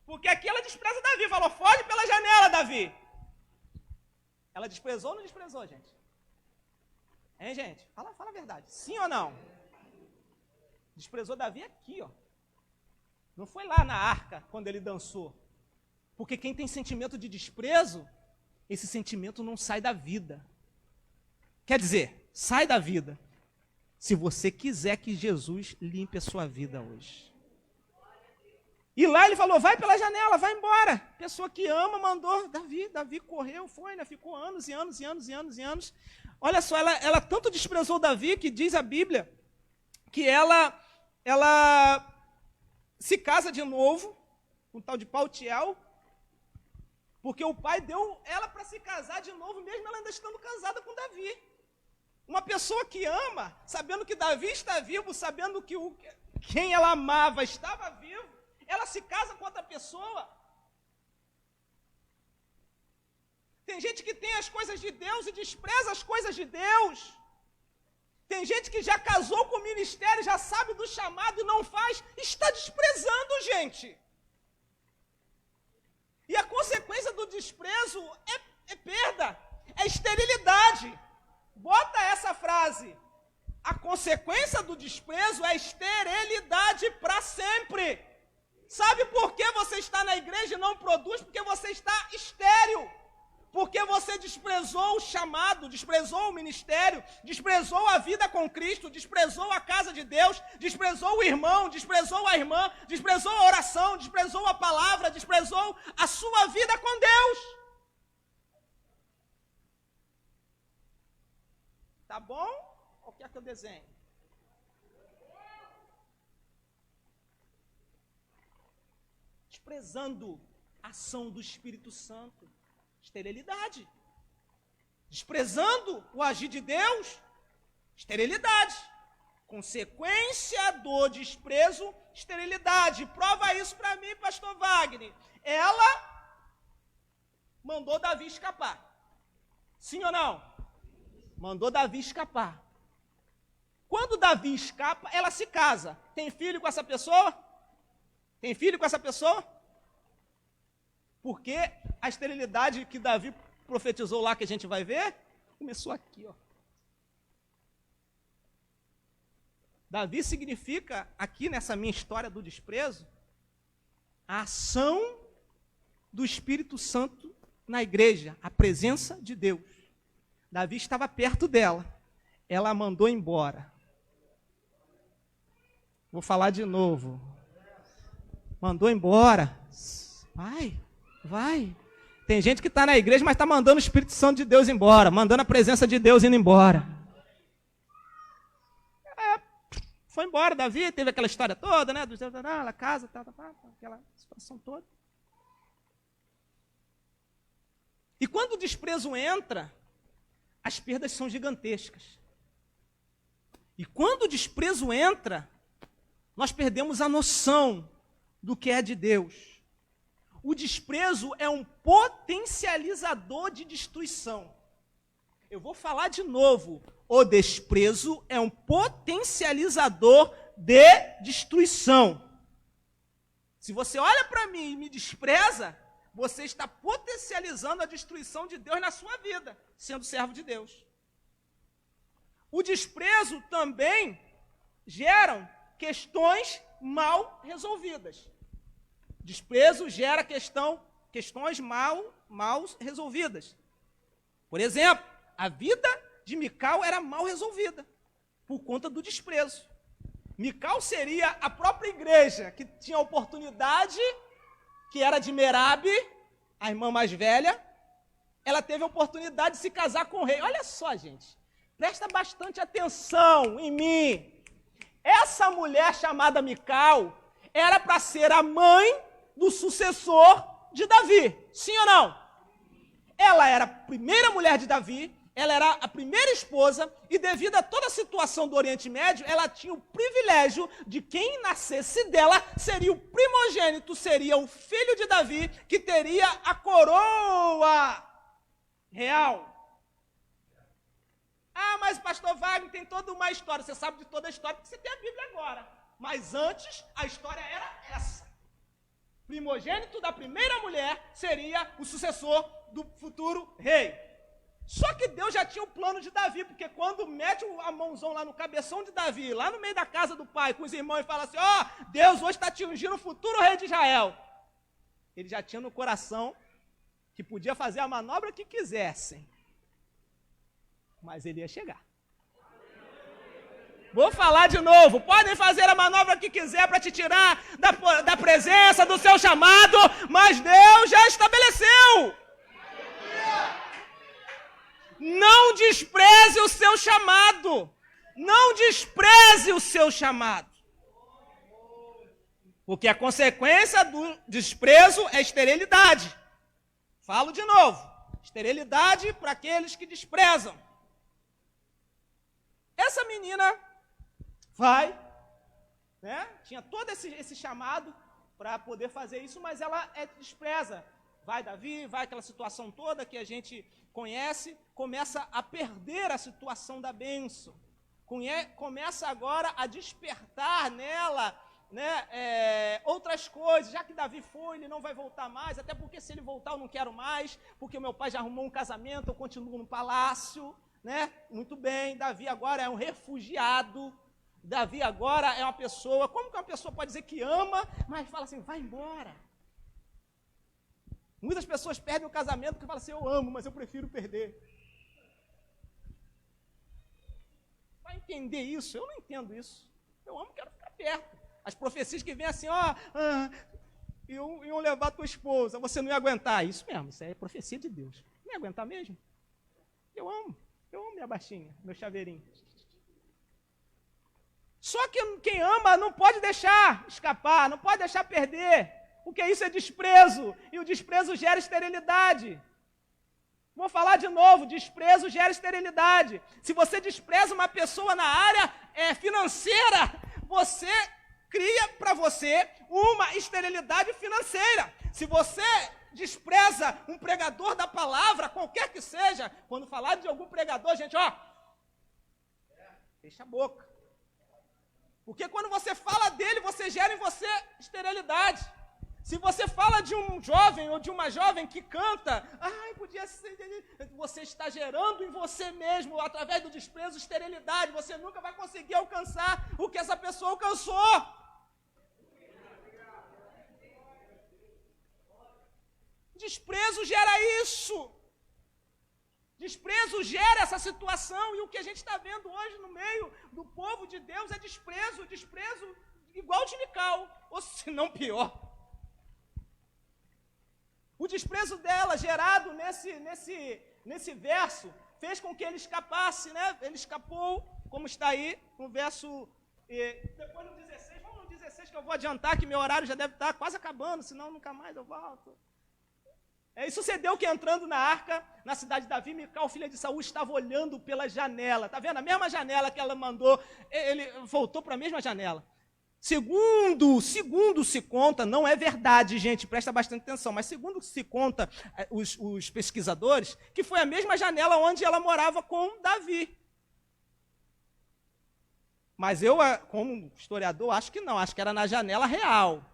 Porque aqui ela despreza Davi, falou, foge pela janela, Davi. Ela desprezou ou não desprezou, gente? Hein, gente? Fala a verdade. Sim ou não? Desprezou Davi aqui, ó. Não foi lá na arca, quando ele dançou. Porque quem tem sentimento de desprezo, esse sentimento não sai da vida. Quer dizer, sai da vida. Se você quiser que Jesus limpe a sua vida hoje. E lá ele falou, vai pela janela, vai embora. Pessoa que ama mandou Davi. Davi correu, foi, né? Ficou anos e anos e anos e anos e anos. Olha só, ela tanto desprezou Davi que diz a Bíblia que ela se casa de novo com o tal de Paltiel, porque o pai deu ela para se casar de novo, mesmo ela ainda estando casada com Davi. Uma pessoa que ama, sabendo que Davi está vivo, sabendo que quem ela amava estava vivo, ela se casa com outra pessoa. Tem gente que tem as coisas de Deus e despreza as coisas de Deus. Tem gente que já casou com o ministério, já sabe do chamado e não faz, está desprezando, gente. E a consequência do desprezo é perda, é esterilidade. Bota essa frase. A consequência do desprezo é esterilidade para sempre. Sabe por que você está na igreja e não produz? Porque você está estéril. Porque você desprezou o chamado, desprezou o ministério, desprezou a vida com Cristo, desprezou a casa de Deus, desprezou o irmão, desprezou a irmã, desprezou a oração, desprezou a palavra, desprezou a sua vida com Deus. Tá bom? Ou quer que eu desenhe? Desprezando a ação do Espírito Santo. Esterilidade. Desprezando o agir de Deus, esterilidade. Consequência do desprezo, esterilidade. Prova isso para mim, pastor Wagner. Ela mandou Davi escapar. Sim ou não? Mandou Davi escapar. Quando Davi escapa, ela se casa. Tem filho com essa pessoa? Tem filho com essa pessoa? Porque a esterilidade que Davi profetizou lá, que a gente vai ver, começou aqui, ó. Davi significa, aqui nessa minha história do desprezo, a ação do Espírito Santo na igreja, a presença de Deus. Davi estava perto dela, ela mandou embora. Vou falar de novo. Mandou embora. Vai. Tem gente que está na igreja, mas está mandando o Espírito Santo de Deus embora, mandando a presença de Deus indo embora. Foi embora, Davi, teve aquela história toda, né? A casa, aquela situação toda. E quando o desprezo entra, as perdas são gigantescas. E quando o desprezo entra, nós perdemos a noção do que é de Deus. O desprezo é um potencializador de destruição. Eu vou falar de novo. O desprezo é um potencializador de destruição. Se você olha para mim e me despreza, você está potencializando a destruição de Deus na sua vida, sendo servo de Deus. O desprezo também gera questões mal resolvidas. Desprezo gera questões mal resolvidas. Por exemplo, a vida de Mical era mal resolvida por conta do desprezo. Mical seria a própria igreja que tinha a oportunidade, que era de Merabe, a irmã mais velha, ela teve a oportunidade de se casar com o rei. Olha só, gente, presta bastante atenção em mim. Essa mulher chamada Mical era para ser a mãe do sucessor de Davi, sim ou não? Ela era a primeira mulher de Davi, ela era a primeira esposa, e devido a toda a situação do Oriente Médio, ela tinha o privilégio de quem nascesse dela seria o primogênito, seria o filho de Davi, que teria a coroa real. Ah, mas pastor Wagner tem toda uma história, você sabe de toda a história porque você tem a Bíblia agora. Mas antes, a história era essa. Primogênito da primeira mulher seria o sucessor do futuro rei. Só que Deus já tinha o plano de Davi, porque quando mete a mãozão lá no cabeção de Davi, lá no meio da casa do pai, com os irmãos, e fala assim, Deus hoje está te ungindo o futuro rei de Israel. Ele já tinha no coração que podia fazer a manobra que quisessem, mas ele ia chegar. Vou falar de novo. Podem fazer a manobra que quiser para te tirar da presença, do seu chamado, mas Deus já estabeleceu. Não despreze o seu chamado. Não despreze o seu chamado. Porque a consequência do desprezo é esterilidade. Falo de novo. Esterilidade para aqueles que desprezam. Essa menina vai, né? Tinha todo esse chamado para poder fazer isso, mas ela despreza. Vai Davi, vai aquela situação toda que a gente conhece, começa a perder a situação da bênção. Começa agora a despertar nela, né, outras coisas. Já que Davi foi, ele não vai voltar mais, até porque se ele voltar eu não quero mais, porque o meu pai já arrumou um casamento, eu continuo no palácio, né? Muito bem, Davi agora é um refugiado. Davi agora é uma pessoa, como que uma pessoa pode dizer que ama, mas fala assim, vai embora. Muitas pessoas perdem o casamento porque falam assim, eu amo, mas eu prefiro perder. Vai entender isso? Eu não entendo isso. Eu amo, quero ficar perto. As profecias que vêm assim, iam levar tua esposa, você não ia aguentar. Isso mesmo, isso é profecia de Deus. Não ia aguentar mesmo? Eu amo minha baixinha, meu chaveirinho. Só que quem ama não pode deixar escapar, não pode deixar perder, porque isso é desprezo, e o desprezo gera esterilidade. Vou falar de novo, desprezo gera esterilidade. Se você despreza uma pessoa na área financeira, você cria para você uma esterilidade financeira. Se você despreza um pregador da palavra, qualquer que seja, quando falar de algum pregador, gente, fecha a boca. Porque quando você fala dele, você gera em você esterilidade. Se você fala de um jovem ou de uma jovem que canta, podia ser, você está gerando em você mesmo, através do desprezo, esterilidade. Você nunca vai conseguir alcançar o que essa pessoa alcançou. Desprezo gera isso. Desprezo gera essa situação, e o que a gente está vendo hoje no meio do povo de Deus é desprezo igual de Mical, ou se não pior. O desprezo dela, gerado nesse verso, fez com que ele escapasse, né? Ele escapou, como está aí no verso, depois no 16, vamos no 16 que eu vou adiantar, que meu horário já deve estar quase acabando, senão nunca mais eu volto. E sucedeu que entrando na arca, na cidade de Davi, Mical, filha de Saul, estava olhando pela janela. Está vendo? A mesma janela que ela mandou, ele voltou para a mesma janela. Segundo se conta, não é verdade, gente, presta bastante atenção, mas segundo se conta os pesquisadores, que foi a mesma janela onde ela morava com Davi. Mas eu, como historiador, acho que não, acho que era na janela real,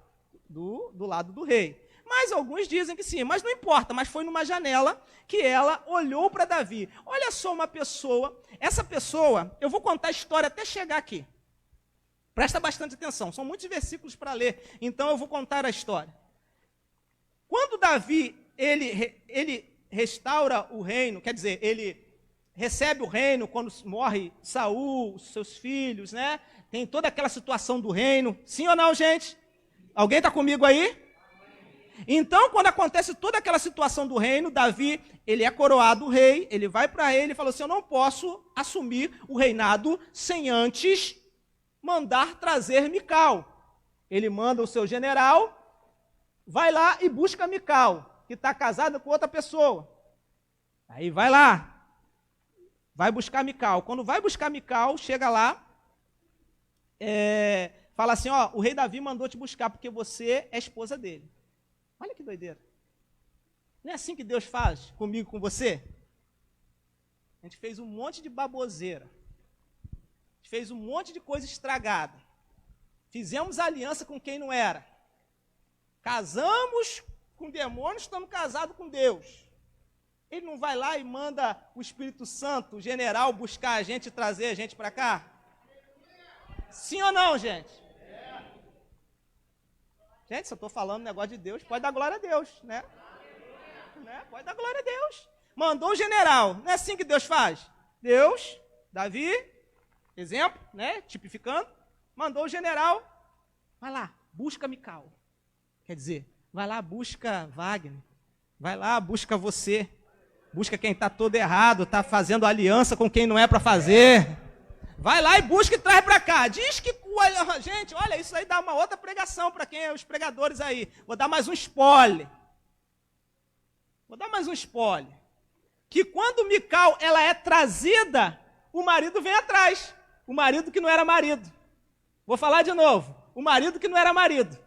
do lado do rei. Mas alguns dizem que sim, mas não importa, mas foi numa janela que ela olhou para Davi. Olha só uma pessoa, essa pessoa, eu vou contar a história até chegar aqui. Presta bastante atenção, são muitos versículos para ler, então eu vou contar a história. Quando Davi, ele restaura o reino, quer dizer, ele recebe o reino quando morre Saul, seus filhos, né? Tem toda aquela situação do reino, sim ou não, gente? Alguém está comigo aí? Então, quando acontece toda aquela situação do reino, Davi, ele é coroado rei, ele vai para ele e fala assim, eu não posso assumir o reinado sem antes mandar trazer Mical. Ele manda o seu general, vai lá e busca Mical, que está casada com outra pessoa. Aí vai lá, vai buscar Mical. Quando vai buscar Mical, chega lá, fala assim, o rei Davi mandou te buscar porque você é esposa dele. Olha que doideira. Não é assim que Deus faz comigo, com você? A gente fez um monte de baboseira. A gente fez um monte de coisa estragada. Fizemos aliança com quem não era. Casamos com demônios, estamos casados com Deus. Ele não vai lá e manda o Espírito Santo, o general, buscar a gente e trazer a gente para cá? Sim ou não, gente? Gente, se eu estou falando negócio de Deus, pode dar glória a Deus, né? Pode dar glória a Deus. Mandou o general, não é assim que Deus faz? Deus, Davi, exemplo, né, tipificando, mandou o general, vai lá, busca Mical. Quer dizer, vai lá, busca Wagner, vai lá, busca você, busca quem está todo errado, está fazendo aliança com quem não é para fazer. Vai lá e busca e traz para cá. Diz que, gente, olha, isso aí dá uma outra pregação para quem é os pregadores aí. Vou dar mais um spoiler. Que quando Mical ela é trazida, o marido vem atrás. O marido que não era marido. Vou falar de novo. O marido que não era marido.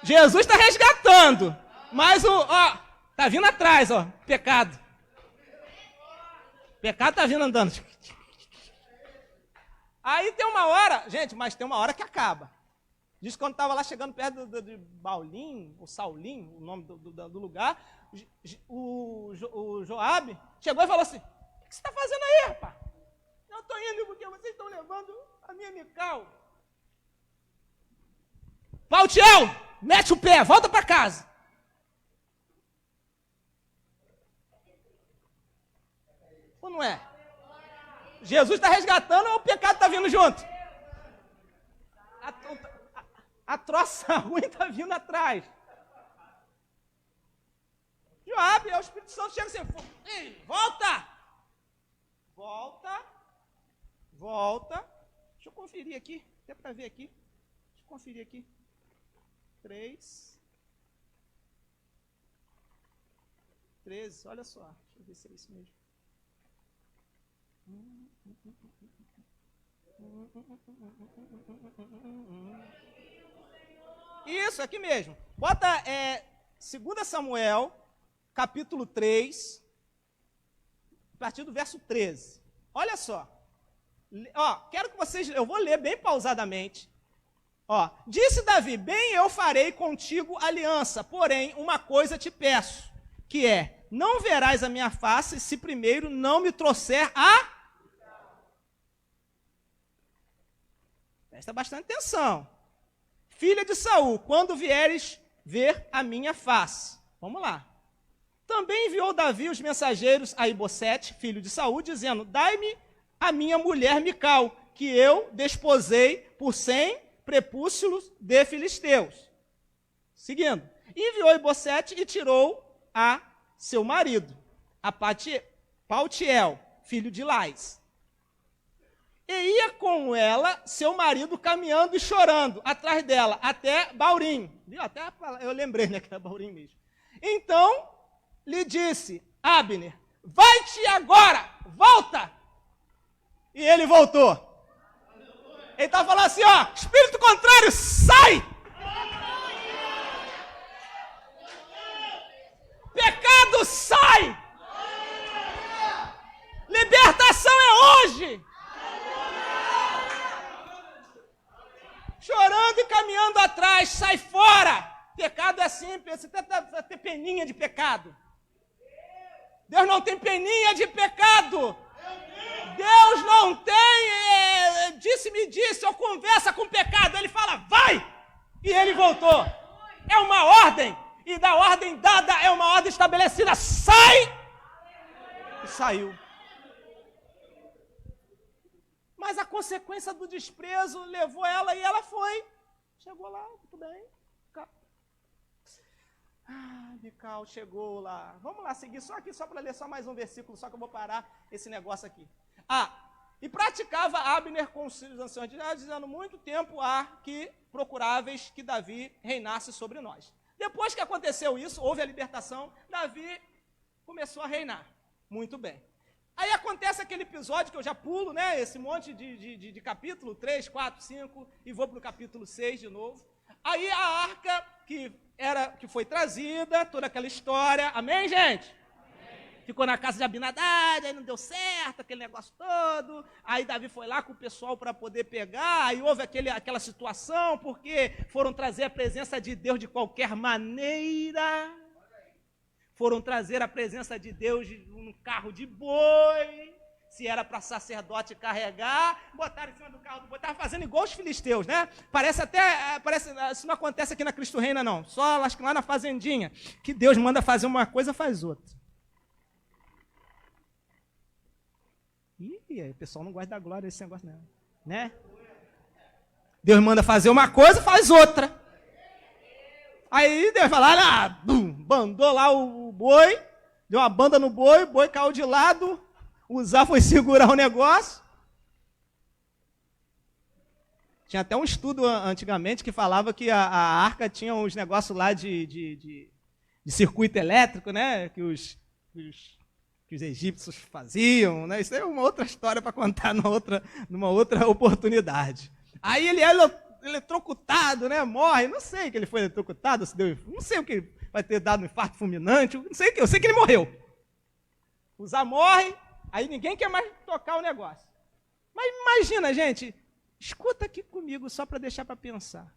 Jesus está resgatando. Mas tá vindo atrás, pecado. Pecado tá vindo andando. Aí tem uma hora, gente, mas tem uma hora que acaba. Diz que quando estava lá chegando perto de Baulim, ou Saulim, o nome do lugar, o Joabe chegou e falou assim, o que você está fazendo aí, rapaz? Eu estou indo porque vocês estão levando a minha Mical. Paltiel, mete o pé, volta para casa. Ou não é? Jesus está resgatando ou o pecado está vindo junto? A troça ruim está vindo atrás. Joabe, o Espírito Santo chega assim, volta! Volta. Deixa eu conferir aqui, até para ver aqui. Deixa eu conferir aqui. 3. 13, olha só. Deixa eu ver se é isso mesmo. Isso, aqui mesmo. Bota 2 Samuel, capítulo 3, a partir do verso 13. Olha só. Quero que vocês... Eu vou ler bem pausadamente. Disse Davi, bem eu farei contigo aliança, porém uma coisa te peço, que é, não verás a minha face se primeiro não me trouxer a... Presta bastante atenção. Filha de Saul, quando vieres ver a minha face. Vamos lá. Também enviou Davi os mensageiros a Ibosete, filho de Saul, dizendo, dai-me a minha mulher Mical, que eu desposei por 100 prepúcios de filisteus. Seguindo. Enviou Ibosete e tirou a seu marido, a Paltiel, filho de Lais. E ia com ela, seu marido, caminhando e chorando, atrás dela, até Baurim. Até eu lembrei, né, que era Baurim mesmo. Então, lhe disse, Abner, vai-te agora, volta! E ele voltou. Ele estava falando assim, espírito contrário, sai! Pecado, sai! Libertação é hoje! Chorando e caminhando atrás, sai fora! Pecado é simples, você vai ter peninha de pecado. Deus não tem peninha de pecado. Deus não tem, disse, ou conversa com o pecado. Ele fala, vai! E ele voltou. É uma ordem. E da ordem dada é uma ordem estabelecida. Sai! E saiu. Mas a consequência do desprezo levou ela e ela foi. Chegou lá, tudo bem. Mical chegou lá. Vamos lá, seguir só aqui, só para ler só mais um versículo, só que eu vou parar esse negócio aqui. E praticava Abner com os filhos anciãos de Israel, dizendo, muito tempo há que procuráveis que Davi reinasse sobre nós. Depois que aconteceu isso, houve a libertação, Davi começou a reinar. Muito bem. Aí acontece aquele episódio que eu já pulo, né? Esse monte de capítulo 3, 4, 5, e vou para o capítulo 6 de novo. Aí a arca que foi trazida, toda aquela história. Amém, gente? Amém. Ficou na casa de Abinadab, aí não deu certo, aquele negócio todo. Aí Davi foi lá com o pessoal para poder pegar. Aí houve aquela situação, porque foram trazer a presença de Deus de qualquer maneira. Foram trazer a presença de Deus num carro de boi, se era para sacerdote carregar, botaram em cima do carro do boi, estava fazendo igual os filisteus, né? Parece, isso não acontece aqui na Cristo Reina, não, só acho que lá na fazendinha, que Deus manda fazer uma coisa, faz outra. Ih, aí o pessoal não gosta da glória desse negócio, não. Né? Deus manda fazer uma coisa, faz outra. Aí Deus fala, bandou lá o boi, deu uma banda no boi, o boi caiu de lado, o Zá foi segurar o negócio. Tinha até um estudo antigamente que falava que a arca tinha uns negócios lá de circuito elétrico, né? Que os egípcios faziam, né? Isso é uma outra história para contar numa outra oportunidade. Aí ele é eletrocutado, né? Morre, não sei que ele foi eletrocutado, se deu, não sei o que vai ter dado um infarto fulminante, não sei o que, eu sei que ele morreu. O Zá morre, aí ninguém quer mais tocar o negócio. Mas imagina, gente, escuta aqui comigo só para deixar para pensar.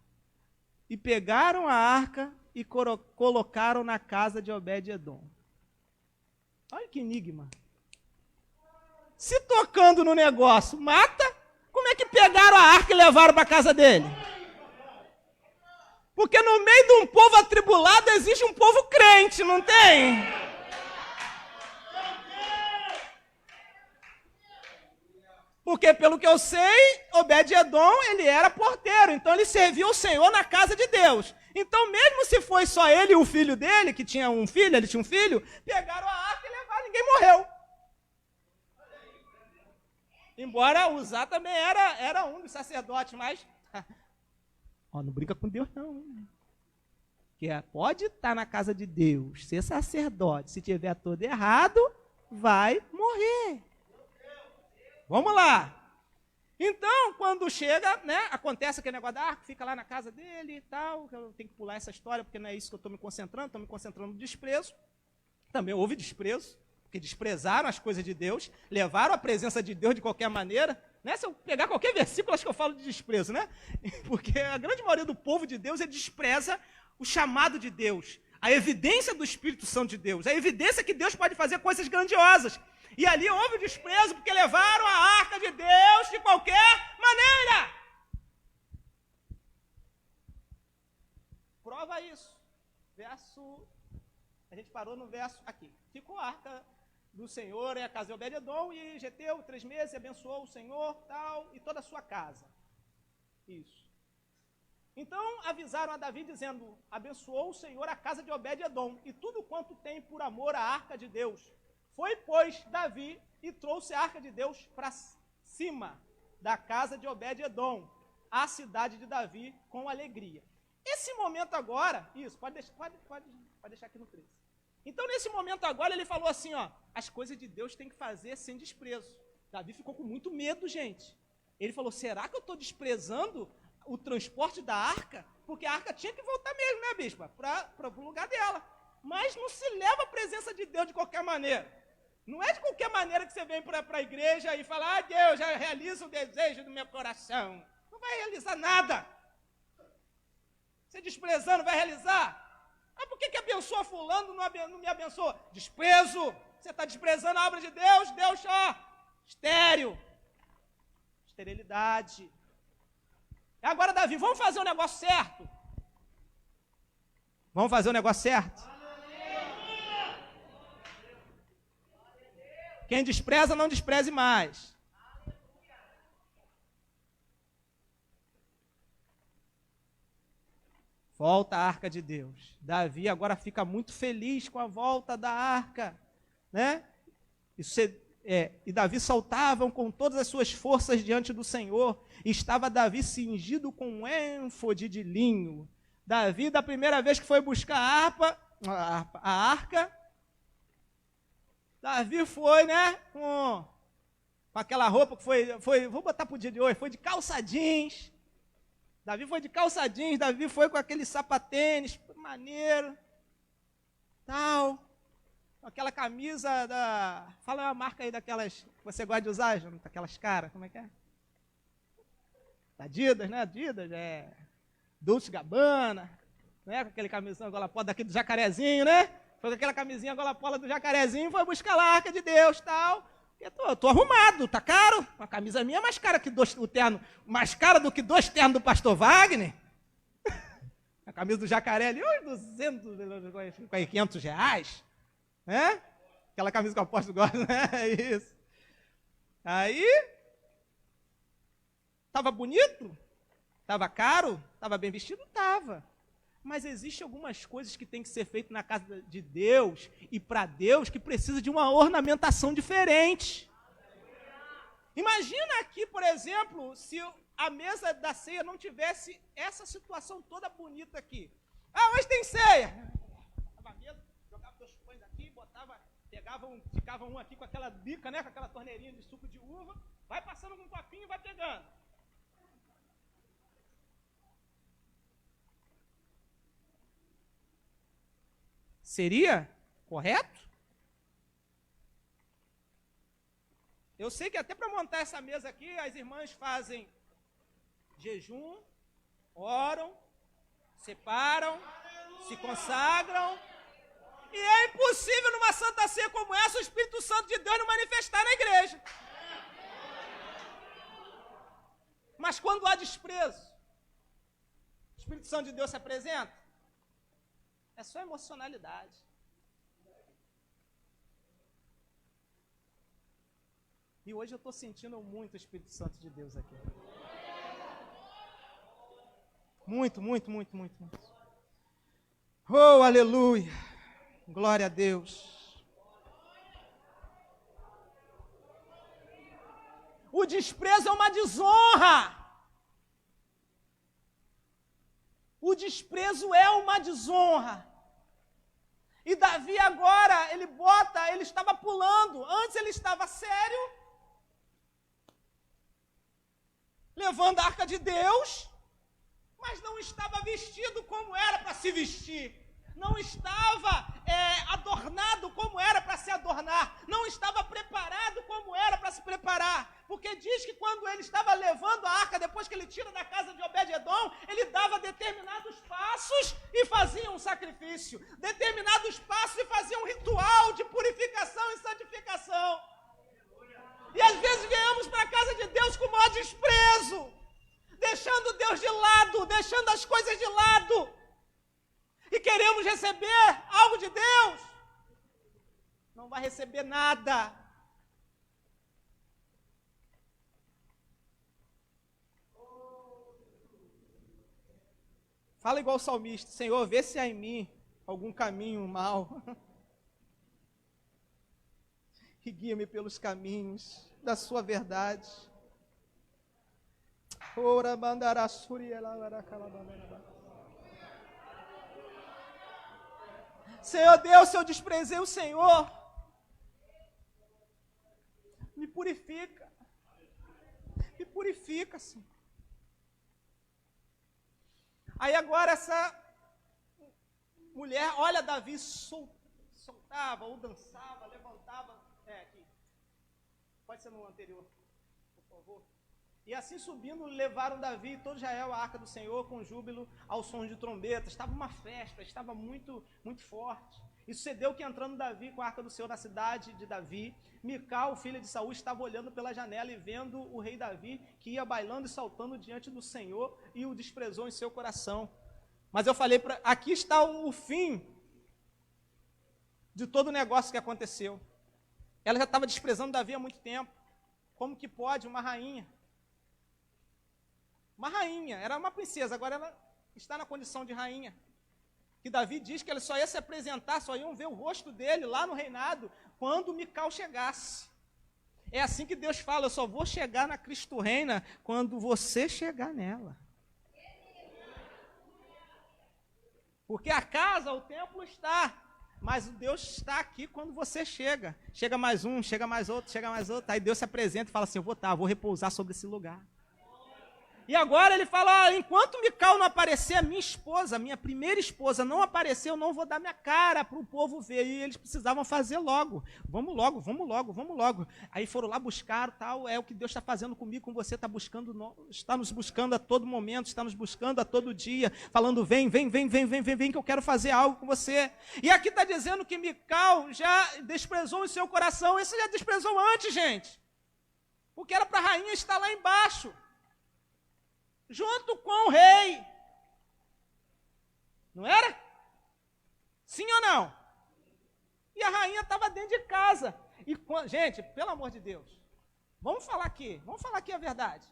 E pegaram a arca e colocaram na casa de Obed-Edom. Olha que enigma. Se tocando no negócio mata, como é que pegaram a arca e levaram para a casa dele? Porque no meio de um povo atribulado existe um povo crente, não tem? Porque, pelo que eu sei, Obed-Edom, ele era porteiro, então ele serviu o Senhor na casa de Deus. Então, mesmo se foi só ele e o filho dele, que tinha um filho, ele tinha um filho, pegaram a arca e levaram, ninguém morreu. Embora Uzá também era um dos sacerdotes, mas não brinca com Deus não. Que pode estar na casa de Deus, ser sacerdote, se tiver todo errado, vai morrer. Vamos lá. Então, quando chega, né, acontece aquele negócio da arca, fica lá na casa dele e tal, eu tenho que pular essa história, porque não é isso que eu estou me concentrando no desprezo. Também houve desprezo, porque desprezaram as coisas de Deus, levaram a presença de Deus de qualquer maneira. Né? Se eu pegar qualquer versículo, acho que eu falo de desprezo, né? Porque a grande maioria do povo de Deus despreza o chamado de Deus, a evidência do Espírito Santo de Deus, a evidência que Deus pode fazer coisas grandiosas. E ali houve desprezo porque levaram a arca de Deus de qualquer maneira. Prova isso. A gente parou no verso aqui. Ficou a arca do Senhor, a casa de Obed-Edom, e Geteu, 3 meses, abençoou o Senhor, tal, e toda a sua casa. Isso. Então avisaram a Davi dizendo, abençoou o Senhor a casa de Obed-Edom, e tudo quanto tem por amor à arca de Deus. Foi, pois, Davi e trouxe a arca de Deus para cima da casa de Obed-Edom, a cidade de Davi, com alegria. Esse momento agora, isso, pode deixar aqui no 13. Então, nesse momento agora, ele falou assim, as coisas de Deus tem que fazer sem desprezo. Davi ficou com muito medo, gente. Ele falou, será que eu estou desprezando o transporte da arca? Porque a arca tinha que voltar mesmo, né, bispa? Para o lugar dela. Mas não se leva a presença de Deus de qualquer maneira. Não é de qualquer maneira que você vem para a igreja e fala, Deus, já realiza o desejo do meu coração. Não vai realizar nada. Você desprezando, vai realizar? Mas por que abençoa fulano não me abençoa? Desprezo. Você está desprezando a obra de Deus, Deus, estéril. Esterilidade. Agora, Davi, vamos fazer o negócio certo? Vamos fazer o negócio certo? Quem despreza, não despreze mais. Volta a arca de Deus. Davi agora fica muito feliz com a volta da arca, né? E Davi saltavam com todas as suas forças diante do Senhor. E estava Davi cingido com um éfode de linho. Davi, da primeira vez que foi buscar a arca, Davi foi, né, com aquela roupa que foi, vou botar para o dia de hoje, foi de calça jeans. Davi foi de calça jeans, Davi foi com aquele sapatênis maneiro, tal, com aquela camisa fala uma marca aí daquelas que você gosta de usar, Jonathan, aquelas caras, como é que é? Adidas, né, Adidas, Dolce & Gabbana, né, com aquele camisão gola pola daqui do Jacarezinho, né? Foi com aquela camisinha gola pola do Jacarezinho, foi buscar lá a arca de Deus, tal. Eu tô arrumado, tá caro. Uma camisa minha é mais cara que o terno, mais cara do que 2 ternos do pastor Wagner. A camisa do Jacaré ali, uns 500 reais. Né? Aquela camisa que o apóstolo gosta, né? É isso. Aí, estava bonito? Estava caro? Estava bem vestido? Estava. Mas existem algumas coisas que tem que ser feitas na casa de Deus e para Deus que precisa de uma ornamentação diferente. Imagina aqui, por exemplo, se a mesa da ceia não tivesse essa situação toda bonita aqui. Ah, hoje tem ceia. Tava a mesa, jogava 2 pães aqui, ficava um aqui com aquela bica, né, com aquela torneirinha de suco de uva, vai passando com um copinho e vai pegando. Seria correto? Eu sei que até para montar essa mesa aqui, as irmãs fazem jejum, oram, separam, se consagram. E é impossível numa Santa Ceia como essa o Espírito Santo de Deus não manifestar na igreja. Mas quando há desprezo, o Espírito Santo de Deus se apresenta? É só emocionalidade. E hoje eu estou sentindo muito o Espírito Santo de Deus aqui. Muito, muito, muito, muito, muito. Oh, aleluia. Glória a Deus. O desprezo é uma desonra. O desprezo é uma desonra. E Davi agora, ele estava pulando. Antes ele estava sério, levando a arca de Deus, mas não estava vestido como era para se vestir. Não estava adornado como era para se adornar. Não estava preparado como era para se preparar. Porque diz que quando ele estava levando a arca, depois que ele tira da casa de Obed-Edom, ele dava determinados passos e fazia um sacrifício. Determinados passos e fazia um ritual de purificação e santificação. E às vezes viemos para a casa de Deus com o maior desprezo, deixando Deus de lado, deixando as coisas de lado. E queremos receber algo de Deus, não vai receber nada. Fala igual o salmista: Senhor, vê se há em mim algum caminho mau e guia-me pelos caminhos da sua verdade. Ora mandará Senhor Deus, se eu desprezei o Senhor, me purifica. Me purifica, Senhor. Aí agora essa mulher, olha Davi, soltava ou dançava, levantava. Aqui. Pode ser no anterior, por favor. E assim subindo, levaram Davi e todo Israel à arca do Senhor com júbilo ao som de trombetas. Estava uma festa, estava muito, muito forte. E sucedeu que entrando Davi com a arca do Senhor na cidade de Davi, Mical, filha de Saul, estava olhando pela janela e vendo o rei Davi, que ia bailando e saltando diante do Senhor, e o desprezou em seu coração. Mas eu falei, aqui está o fim de todo o negócio que aconteceu. Ela já estava desprezando Davi há muito tempo. Como que pode uma rainha? Uma rainha, era uma princesa, agora ela está na condição de rainha. Que Davi diz que ela só ia se apresentar, só iam ver o rosto dele lá no reinado, quando Mical chegasse. É assim que Deus fala: eu só vou chegar na Cristo Reina quando você chegar nela. Porque a casa, o templo está, mas Deus está aqui quando você chega. Chega mais um, chega mais outro, aí Deus se apresenta e fala assim: eu vou repousar sobre esse lugar. E agora ele fala: enquanto Mical não aparecer, a minha esposa, minha primeira esposa, não aparecer, eu não vou dar minha cara para o povo ver. E eles precisavam fazer logo. Vamos logo, vamos logo, vamos logo. Aí foram lá buscar, tal, é o que Deus está fazendo comigo, com você, está nos buscando a todo momento, está nos buscando a todo dia, falando: vem, que eu quero fazer algo com você. E aqui está dizendo que Mical já desprezou em seu coração. Esse já desprezou antes, gente. Porque era para a rainha estar lá embaixo, junto com o rei. Não era? Sim ou não? E a rainha estava dentro de casa. E, gente, pelo amor de Deus, Vamos falar aqui a verdade.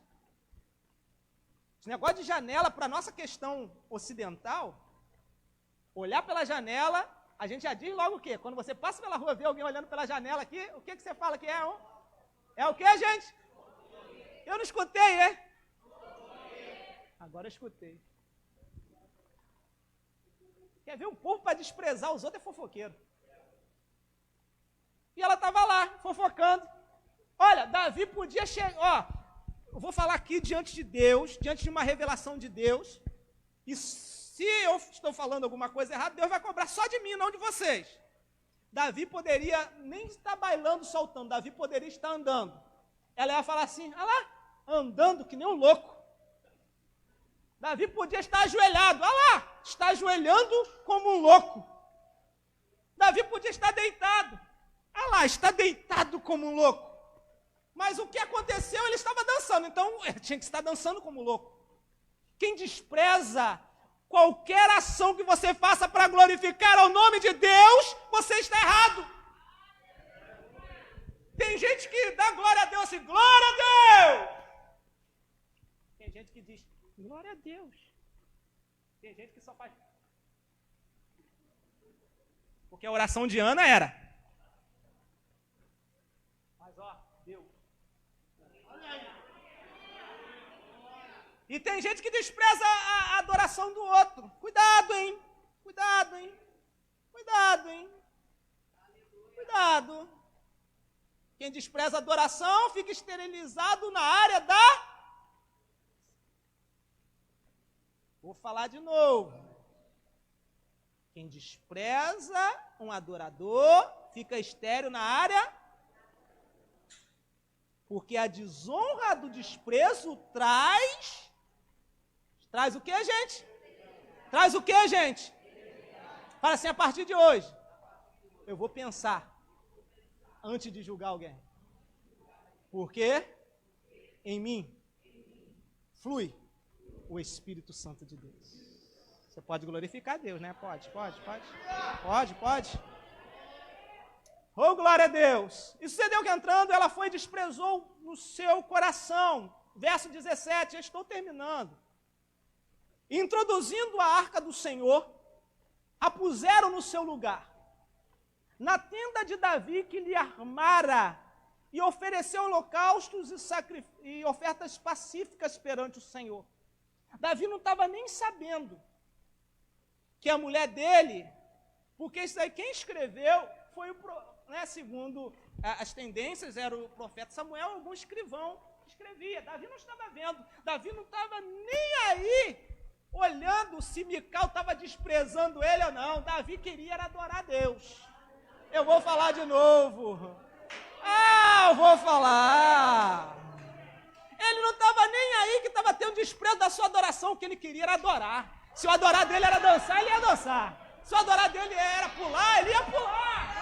Esse negócio de janela, para a nossa questão ocidental, olhar pela janela, a gente já diz logo o quê? Quando você passa pela rua, vê alguém olhando pela janela aqui, o que você fala que é? É o quê, gente? Eu não escutei, é? Agora eu escutei. Quer ver um povo para desprezar os outros é fofoqueiro. E ela estava lá, fofocando. Olha, Davi podia chegar, eu vou falar aqui diante de Deus, diante de uma revelação de Deus, e se eu estou falando alguma coisa errada, Deus vai cobrar só de mim, não de vocês. Davi poderia nem estar bailando, soltando, Davi poderia estar andando. Ela ia falar assim, olha lá, andando que nem um louco. Davi podia estar ajoelhado, olha lá, está ajoelhando como um louco. Davi podia estar deitado, olha lá, está deitado como um louco. Mas o que aconteceu? Ele estava dançando, então ele tinha que estar dançando como louco. Quem despreza qualquer ação que você faça para glorificar ao nome de Deus, você está errado. Tem gente que dá glória a Deus assim, glória a Deus! Tem gente que diz, glória a Deus. Tem gente que só faz... Porque a oração de Ana era... Mas ó, Deus. E tem gente que despreza a adoração do outro. Cuidado, hein? Cuidado, hein? Cuidado, hein? Cuidado. Quem despreza a adoração fica esterilizado na área da... Vou falar de novo. Quem despreza um adorador fica estéril na área... Porque a desonra do desprezo traz o que, gente? Traz o que, gente? Fala assim, a partir de hoje, eu vou pensar antes de julgar alguém. Porque em mim flui o Espírito Santo de Deus. Você pode glorificar Deus, né? Pode. Oh, glória a Deus! E sucedeu que entrando, ela foi e desprezou no seu coração. Verso 17, já estou terminando. Introduzindo a arca do Senhor, a puseram no seu lugar, na tenda de Davi que lhe armara, e ofereceu holocaustos e ofertas pacíficas perante o Senhor. Davi não estava nem sabendo que a mulher dele, porque isso aí quem escreveu foi o segundo as tendências, era o profeta Samuel, algum escrivão que escrevia. Davi não estava vendo, Davi não estava nem aí, olhando se Mical estava desprezando ele ou não. Davi queria era adorar a Deus. Eu vou falar de novo. Eu vou falar. Ele não estava nem aí que estava tendo desprezo da sua adoração, o que ele queria era adorar. Se o adorar dele era dançar, ele ia dançar. Se o adorar dele era pular, ele ia pular.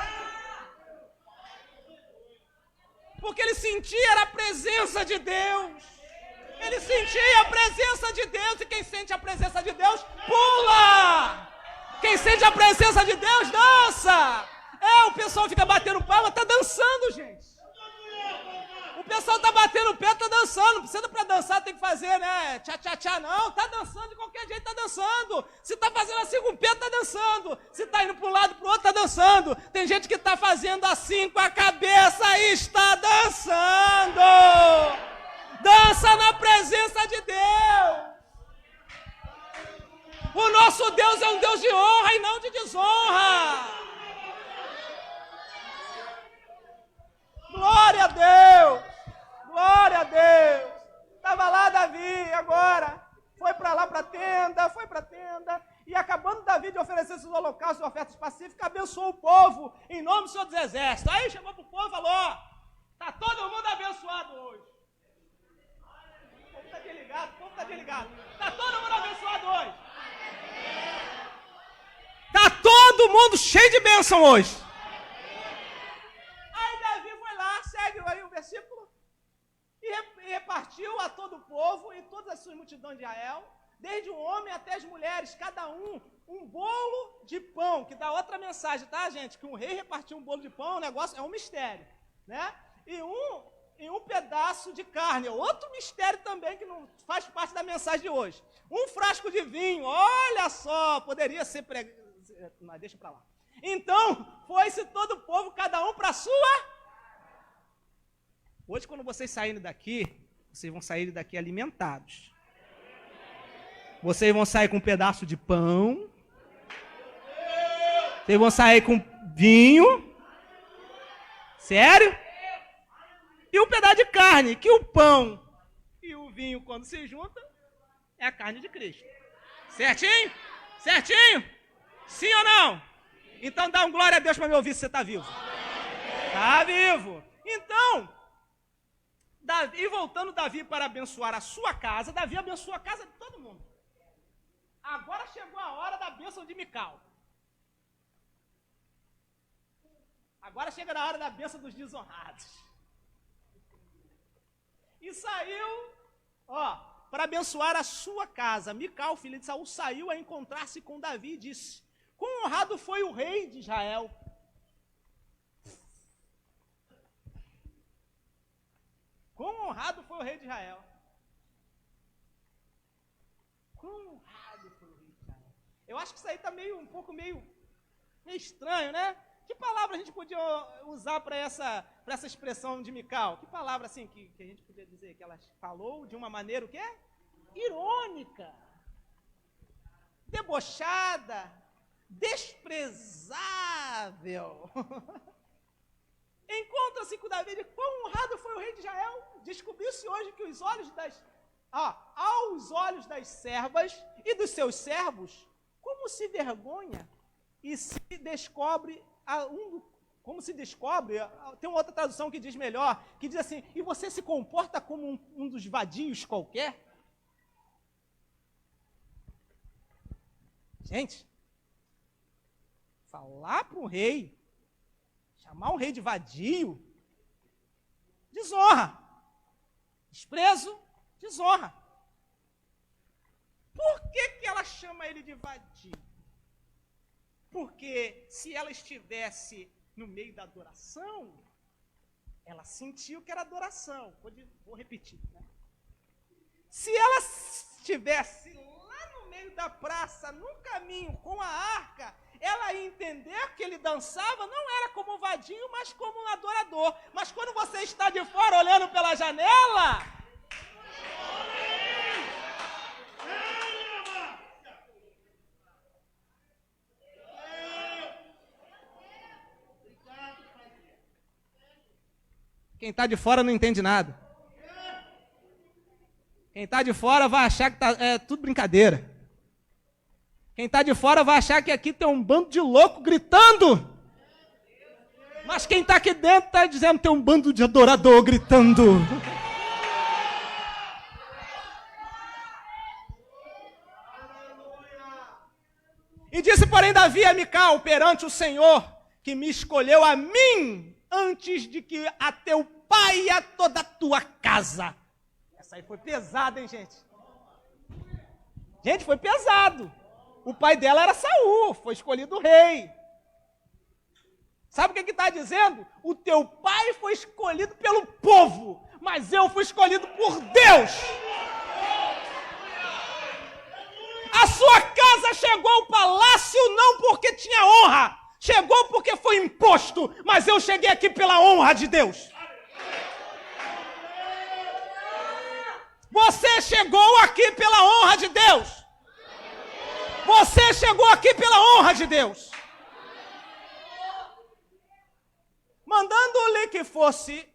Porque ele sentia a presença de Deus. Ele sentia a presença de Deus. E quem sente a presença de Deus, pula. Quem sente a presença de Deus, dança. O pessoal fica batendo palma, está dançando, gente. O pessoal está batendo o pé, está dançando. Não precisa para dançar, tem que fazer, né? Tchá, não. Está dançando de qualquer jeito, está dançando. Se está fazendo assim com o pé, está dançando. Se está indo para um lado, para o outro, está dançando. Tem gente que está fazendo assim com a cabeça e está dançando. Dança na presença de Deus. O nosso Deus é um Deus de honra e não de desonra. Glória a Deus! Glória a Deus! Estava lá Davi, agora foi para lá para a tenda, e acabando Davi de oferecer seus holocaustos e ofertas pacíficas, abençoou o povo em nome do Senhor dos Exércitos. Aí chegou para o povo e falou, está todo mundo abençoado hoje. O povo está desligado, está todo mundo abençoado hoje. Está todo mundo cheio de bênção hoje. Segue aí o versículo, e repartiu a todo o povo e todas as suas multidões de Israel, desde o homem até as mulheres, cada um bolo de pão, que dá outra mensagem, tá, gente? Que um rei repartiu um bolo de pão, o negócio é um mistério, né? E um um pedaço de carne. Outro mistério também que não faz parte da mensagem de hoje. Um frasco de vinho, olha só, poderia ser mas deixa para lá. Então, foi-se todo o povo, cada um para a sua. Hoje, quando vocês saírem daqui, vocês vão sair daqui alimentados. Vocês vão sair com um pedaço de pão. Vocês vão sair com vinho. Sério? E um pedaço de carne, que o pão e o vinho, quando se juntam, é a carne de Cristo. Certinho? Certinho? Sim ou não? Então dá um glória a Deus para me ouvir se você está vivo. Está vivo. Então, Davi, voltando Davi para abençoar a sua casa, Davi abençoou a casa de todo mundo. Agora chegou a hora da bênção de Mical. Agora chega na hora da bênção dos desonrados. E saiu, para abençoar a sua casa. Mical, filha de Saul, saiu a encontrar-se com Davi e disse: quão honrado foi o rei de Israel. Quão honrado foi o rei de Israel. Quão honrado foi o rei de Israel. Eu acho que isso aí está um pouco meio estranho, né? Que palavra a gente podia usar para essa expressão de Mical? Que palavra assim que a gente podia dizer? Que ela falou de uma maneira o quê? Irônica, debochada, desprezável. Encontra-se com Davi e quão honrado foi o rei de Israel. Descobriu-se hoje que aos olhos das servas e dos seus servos, como se vergonha e se descobre tem uma outra tradução que diz melhor, que diz assim, e você se comporta como um dos vadios qualquer? Gente, falar para um rei, chamar um rei de vadio, desonra. Desprezo, desonra. Por que ela chama ele de vadio? Porque se ela estivesse no meio da adoração, ela sentiu que era adoração. Vou repetir, né? Se ela estivesse lá no meio da praça, no caminho com a arca, ela ia entender que ele dançava, não era como vadio, mas como um adorador. Mas quando você está de fora olhando pela janela, quem está de fora não entende nada. Quem está de fora vai achar que é tudo brincadeira. Quem está de fora vai achar que aqui tem um bando de louco gritando. Mas quem está aqui dentro está dizendo que tem um bando de adorador gritando. E disse, porém, Davi a Mical, perante o Senhor, que me escolheu a mim, antes de que a teu pai e a toda a tua casa. Essa aí foi pesada, hein, gente? Gente, foi pesado. O pai dela era Saul, foi escolhido rei. Sabe o que está dizendo? O teu pai foi escolhido pelo povo, mas eu fui escolhido por Deus. A sua casa chegou ao palácio não porque tinha honra, chegou porque foi imposto, mas eu cheguei aqui pela honra de Deus. Você chegou aqui pela honra de Deus. Você chegou aqui pela honra de Deus. Mandando-lhe que fosse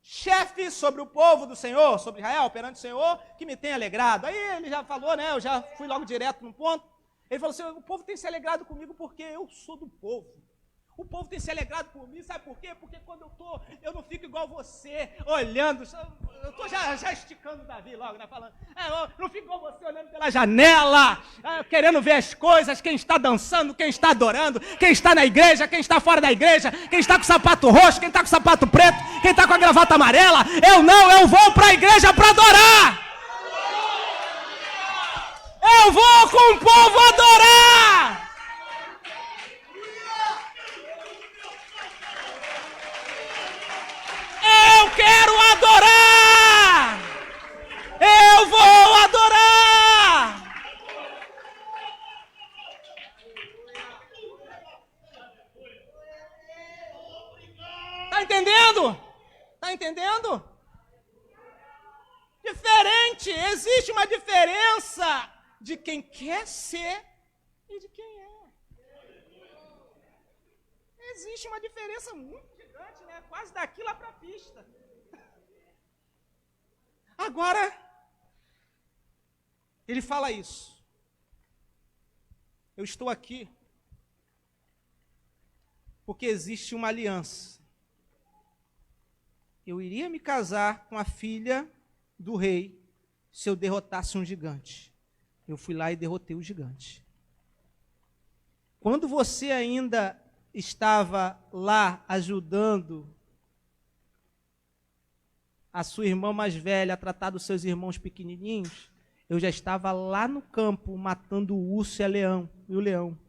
chefe sobre o povo do Senhor, sobre Israel, perante o Senhor, que me tenha alegrado. Aí ele já falou, né? Eu já fui logo direto no ponto. Ele falou assim, o povo tem se alegrado comigo porque eu sou do povo. O povo tem se alegrado por mim, sabe por quê? Porque quando eu não fico igual você, olhando, eu estou já esticando o Davi logo, né, falando, eu não fico igual você olhando pela janela, querendo ver as coisas, quem está dançando, quem está adorando, quem está na igreja, quem está fora da igreja, quem está com sapato roxo, quem está com sapato preto, quem está com a gravata amarela, eu vou para a igreja para adorar. Eu vou com o povo adorar. Eu quero adorar! entendendo? Diferente, existe uma diferença de quem quer ser e de quem é. Existe uma diferença muito gigante, né? Quase daqui lá para a pista. Agora, ele fala isso. Eu estou aqui porque existe uma aliança. Eu iria me casar com a filha do rei se eu derrotasse um gigante. Eu fui lá e derrotei o gigante. Quando você ainda estava lá ajudando a sua irmã mais velha a tratar dos seus irmãos pequenininhos, eu já estava lá no campo matando o urso e o leão.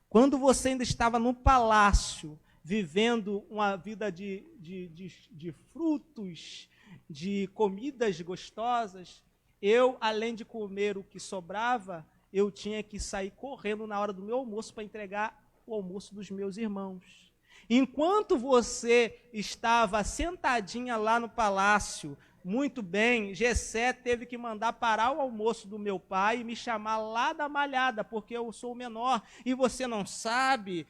Quando você ainda estava no palácio, vivendo uma vida de frutos, de comidas gostosas, eu, além de comer o que sobrava, eu tinha que sair correndo na hora do meu almoço para entregar o almoço dos meus irmãos. Enquanto você estava sentadinha lá no palácio, muito bem, Jessé teve que mandar parar o almoço do meu pai e me chamar lá da malhada, porque eu sou o menor. E você não sabe,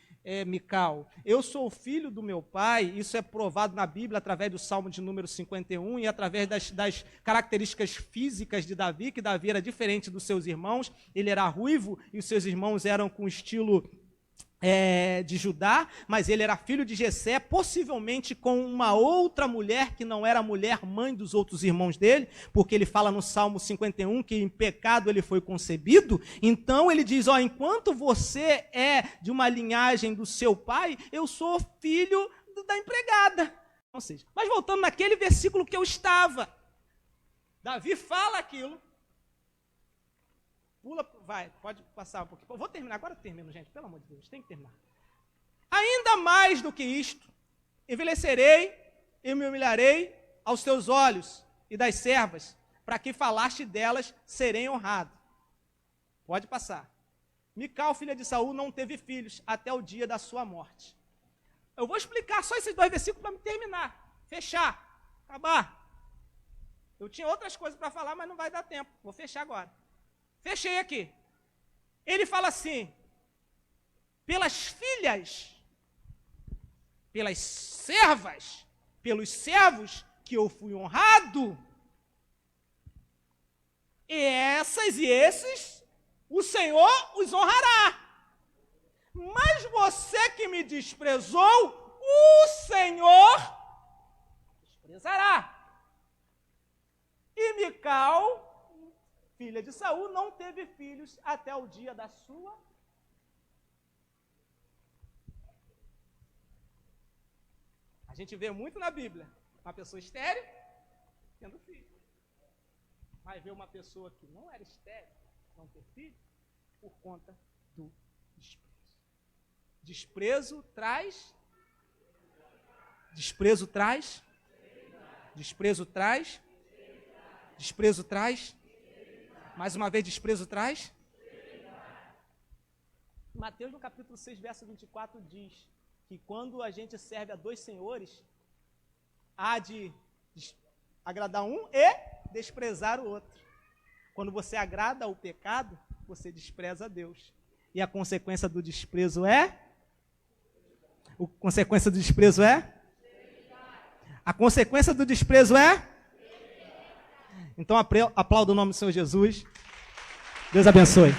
Mical, eu sou o filho do meu pai, isso é provado na Bíblia através do Salmo de número 51 e através das características físicas de Davi, que Davi era diferente dos seus irmãos, ele era ruivo e os seus irmãos eram com estilo de Judá, mas ele era filho de Jessé, possivelmente com uma outra mulher que não era a mulher mãe dos outros irmãos dele, porque ele fala no Salmo 51 que em pecado ele foi concebido. Então ele diz, enquanto você é de uma linhagem do seu pai, eu sou filho da empregada. Ou seja, mas voltando naquele versículo que eu estava, Davi fala aquilo. Vai, pode passar um pouquinho. Vou terminar, agora eu termino, gente, pelo amor de Deus, tem que terminar. Ainda mais do que isto, envelhecerei e me humilharei aos teus olhos e das servas, para que falaste delas, serei honrado. Pode passar. Mical, filha de Saul, não teve filhos até o dia da sua morte. Eu vou explicar só esses 2 versículos para me terminar, fechar, acabar. Eu tinha outras coisas para falar, mas não vai dar tempo, vou fechar agora. Fechei aqui. Ele fala assim, pelas filhas, pelas servas, pelos servos que eu fui honrado, e essas e esses, o Senhor os honrará. Mas você que me desprezou, o Senhor desprezará. E Mical, filha de Saul, não teve filhos até o dia da sua. A gente vê muito na Bíblia uma pessoa estéril tendo filho. Mas vê uma pessoa que não era estéril, não ter filho, por conta do desprezo. Desprezo traz. Desprezo traz. Desprezo traz. Desprezo traz. Mais uma vez, desprezo traz. Mateus, no capítulo 6, verso 24, diz que quando a gente serve a 2 senhores, há de agradar um e desprezar o outro. Quando você agrada o pecado, você despreza a Deus. E a consequência do desprezo é? A consequência do desprezo é? A consequência do desprezo é? Então aplauda o nome do Senhor Jesus. Deus abençoe.